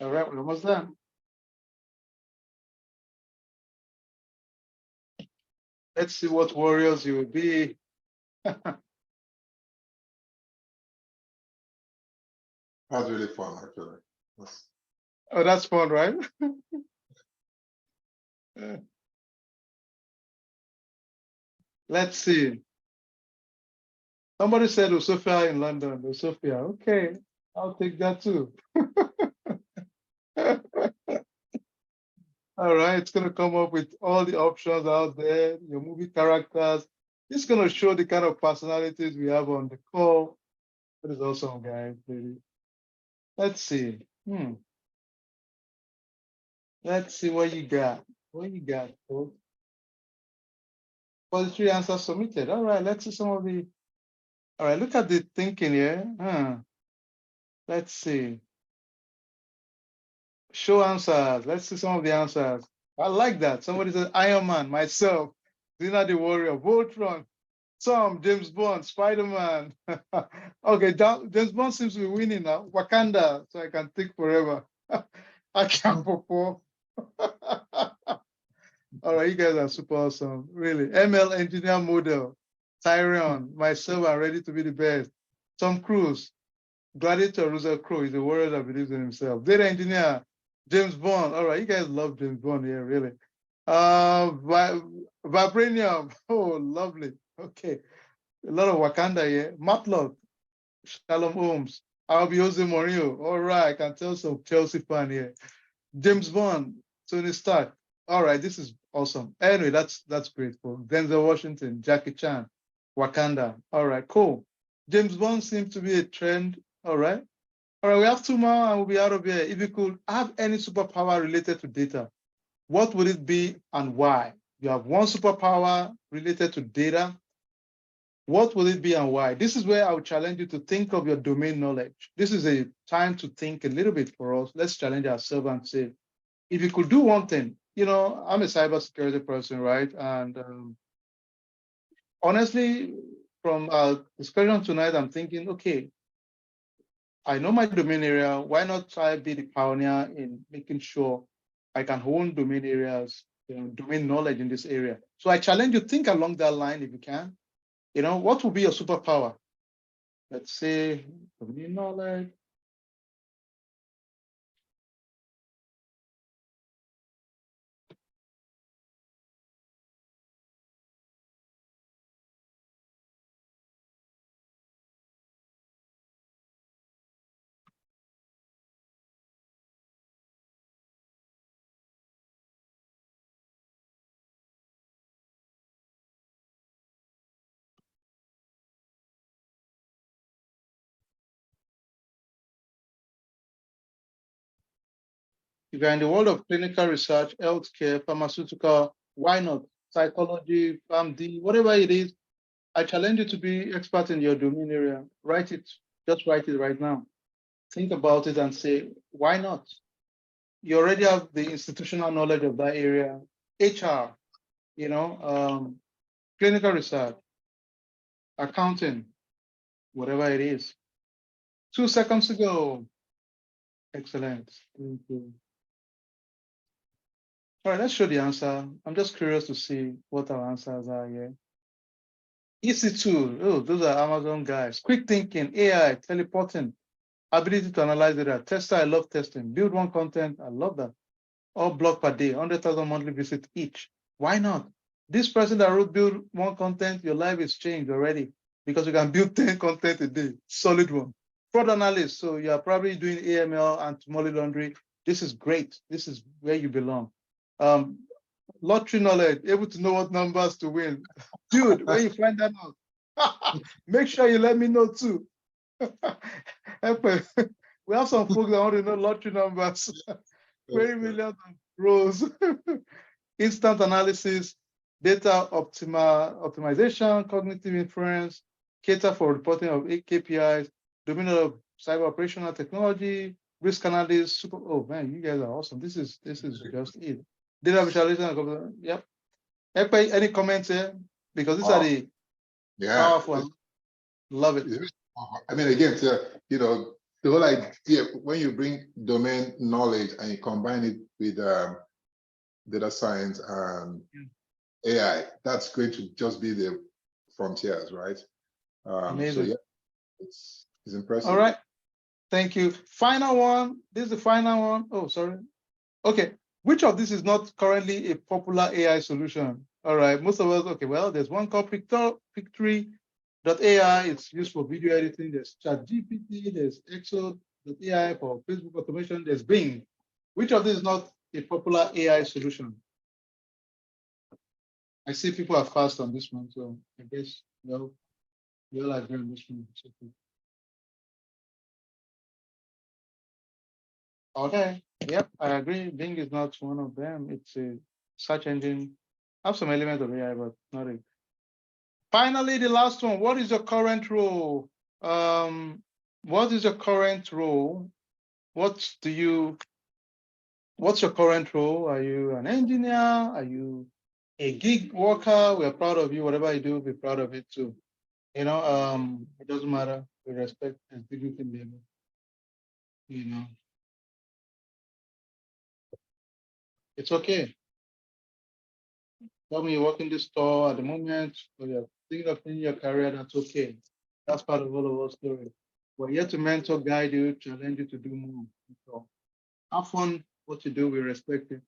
All right, we're almost done. Let's see what warriors you will be. That's really fun, actually. Oh, that's fun, right? Let's see. Somebody said Osofia in London. Osofia. Okay, I'll take that too. All right, it's gonna come up with all the options out there, your movie characters. It's gonna show the kind of personalities we have on the call. That is awesome, guys. Really. Let's see. Let's see what you got. What you got, folks? 43 answers submitted. All right, let's see some of the. All right, look at the thinking here. Let's see. Show answers. Let's see some of the answers. I like that. Somebody said Iron Man, myself, Zina the Warrior, Voltron, Tom, James Bond, Spider-Man. Okay, James Bond seems to be winning now. Wakanda, so I can think forever. I can't perform. All right, you guys are super awesome. Really. ML engineer model, Tyrion, myself, I'm ready to be the best. Tom Cruise, Gladiator, Russell Crowe is a warrior that believes in himself. Data engineer, James Bond. All right, you guys love James Bond here, really. Vibranium. Oh, lovely. Okay. A lot of Wakanda here. Matlock, Shalom Holmes, I'll be Jose Mourinho. All right, I can tell some Chelsea fan here. James Bond, Tony Stark. All right, this is awesome. Anyway, that's great. Cool. Denzel Washington, Jackie Chan, Wakanda. All right, cool. James Bond seems to be a trend. All right. All right, we have two more and we'll be out of here. If you could have any superpower related to data, what would it be and why? You have one superpower related to data. What will it be and why? This is where I would challenge you to think of your domain knowledge. This is a time to think a little bit for us. Let's challenge ourselves and say, if you could do one thing, I'm a cybersecurity person, right? And honestly, from our discussion tonight, I'm thinking, okay, I know my domain area. Why not try be the pioneer in making sure I can hone domain areas, domain knowledge in this area? So I challenge you, think along that line if you can. What will be your superpower? Let's say domain knowledge. If you're in the world of clinical research, healthcare, pharmaceutical, why not? Psychology, PharmD, whatever it is, I challenge you to be expert in your domain area. Write it, just write it right now. Think about it and say, why not? You already have the institutional knowledge of that area, HR, clinical research, accounting, whatever it is. 2 seconds to go. Excellent. Thank you. All right, let's show the answer. I'm just curious to see what our answers are here. EC2, oh, those are Amazon guys. Quick thinking, AI, teleporting, ability to analyze data. Tester, I love testing. Build one content, I love that. All blog per day, 100,000 monthly visits each. Why not? This person that wrote build one content, your life is changed already because you can build 10 content a day, solid one. Fraud analyst, so you are probably doing AML and money laundering. This is great. This is where you belong. Lottery knowledge, able to know what numbers to win. Dude, when you find that out, make sure you let me know too. We have some folks that want to know lottery numbers. 20 million rows. Instant analysis, data optimization, cognitive inference, cater for reporting of KPIs, domain of cyber operational technology, risk analysis. Super. Oh man, you guys are awesome. This is just it. Data visualization. Yep. Any comments here? Because these are the powerful. Love it. I mean, again, the whole idea when you bring domain knowledge and you combine it with data science and AI, that's going to just be the frontiers, right? So yeah, it's impressive. All right. Thank you. Final one. This is the final one. Oh, sorry. Okay. Which of this is not currently a popular AI solution? All right. Most of us, okay, well, there's one called Pictory.ai. It's used for video editing. There's ChatGPT. There's Exo.ai for Facebook automation. There's Bing. Which of this is not a popular AI solution? I see people are fast on this one, so I guess, well, we all agree on this one. Okay. Yep, I agree. Bing is not one of them. It's a search engine. Have some element of AI, but not it. Finally, the last one. What is your current role? What is your current role? What's your current role? Are you an engineer? Are you a gig worker? We're proud of you. Whatever you do, we're proud of it too. It doesn't matter. We respect and dignity level. It's okay. Tell me you work in the store at the moment, or you're thinking of in your career, that's okay. That's part of all of our story. We're here to mentor, guide you, challenge you to do more. So have fun what you do, we respect it.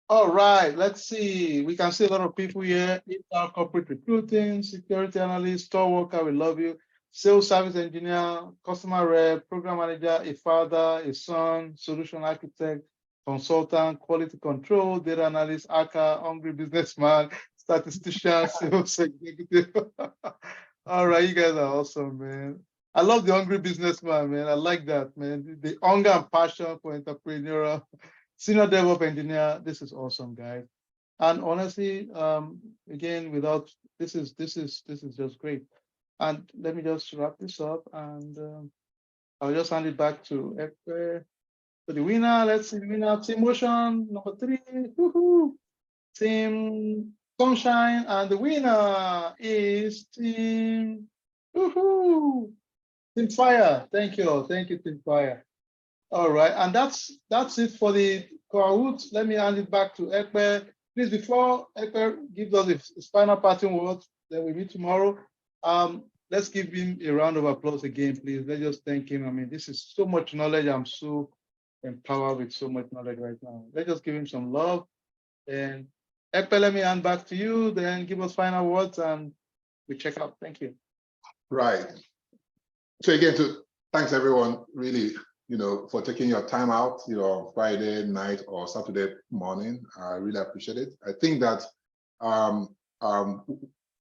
All right, let's see. We can see a lot of people here. HR corporate recruiting, security analyst, store worker, we love you. sales service engineer, customer rep, program manager, a father, a son, solution architect, consultant, quality control, data analyst, hacker, hungry businessman, statistician, sales executive. All right, you guys are awesome, man. I love the hungry businessman, man. I like that, man. The hunger and passion for entrepreneurial, senior DevOps engineer. This is awesome, guys. And honestly, again, without this is just great. And let me just wrap this up, and I'll just hand it back to Ekpe. So the winner, let's see the winner. Team Motion number 3. Woohoo! Team Sunshine, and the winner is Team Woohoo! Team Fire. Thank you, Team Fire. All right, and that's it for the Kahoot. Let me hand it back to Ekpe. Please, before Ekpe gives us his final parting words, then we meet tomorrow. Let's give him a round of applause again, please. Let's just thank him. I mean, this is so much knowledge. I'm so empowered with so much knowledge right now. Let's just give him some love. And Ekpe, let me hand back to you, then give us final words and we check out. Thank you. Right. So again, thanks everyone, really, for taking your time out, Friday night or Saturday morning. I really appreciate it. I think that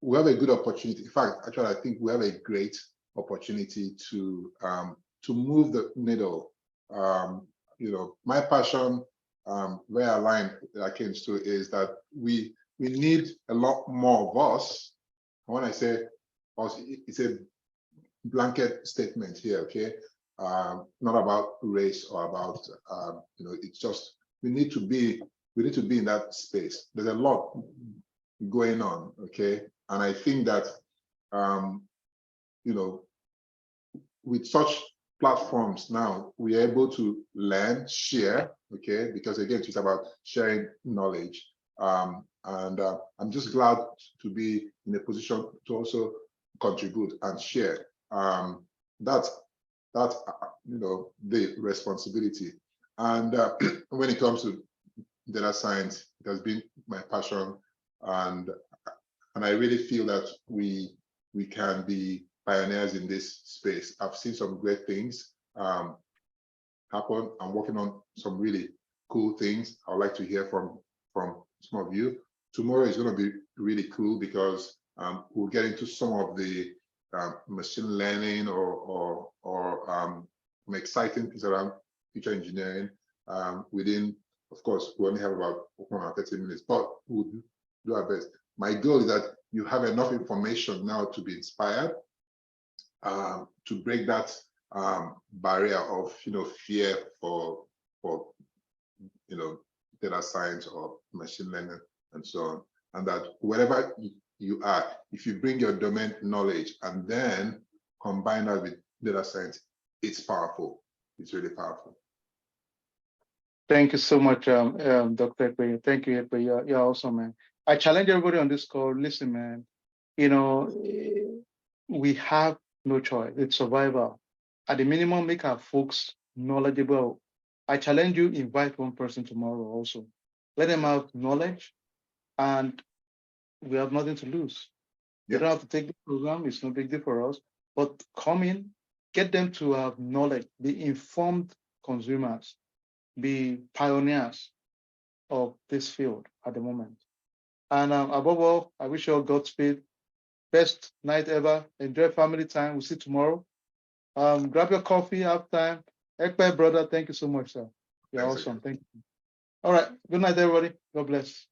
we have a good opportunity. In fact, actually, I think we have a great opportunity to move the needle. My passion, very aligned against to is that we need a lot more of us. When I say us, it's a blanket statement here, okay? Not about race or about it's just we need to be in that space. There's a lot going on, okay? And I think that with such platforms now, we are able to learn, share, okay? Because again, it's about sharing knowledge. And I'm just glad to be in a position to also contribute and share. That's the responsibility. And when it comes to data science, it has been my passion, and I really feel that we can be pioneers in this space. I've seen some great things happen. I'm working on some really cool things. I would like to hear from some of you. Tomorrow is going to be really cool because we'll get into some of the machine learning or some exciting things around feature engineering. Within, of course, we only have about 30 minutes, but we'll do our best. My goal is that you have enough information now to be inspired, to break that barrier of fear for data science or machine learning and so on, and that wherever you are, if you bring your domain knowledge and then combine that with data science, it's powerful. It's really powerful. Thank you so much, Dr. Ekpe. Thank you, Ekpe. You're awesome, man. I challenge everybody on this call. Listen, man, we have no choice. It's survival. At the minimum, make our folks knowledgeable. I challenge you, invite one person tomorrow also. Let them have knowledge, and we have nothing to lose. You don't have to take the program. It's no big deal for us. But come in, get them to have knowledge, be informed consumers, be pioneers of this field at the moment. And above all, I wish you all Godspeed. Best night ever. Enjoy family time. We'll see you tomorrow. Grab your coffee, have time. Ekpe, brother, thank you so much, sir. You're awesome. Thank you. All right. Good night, everybody. God bless.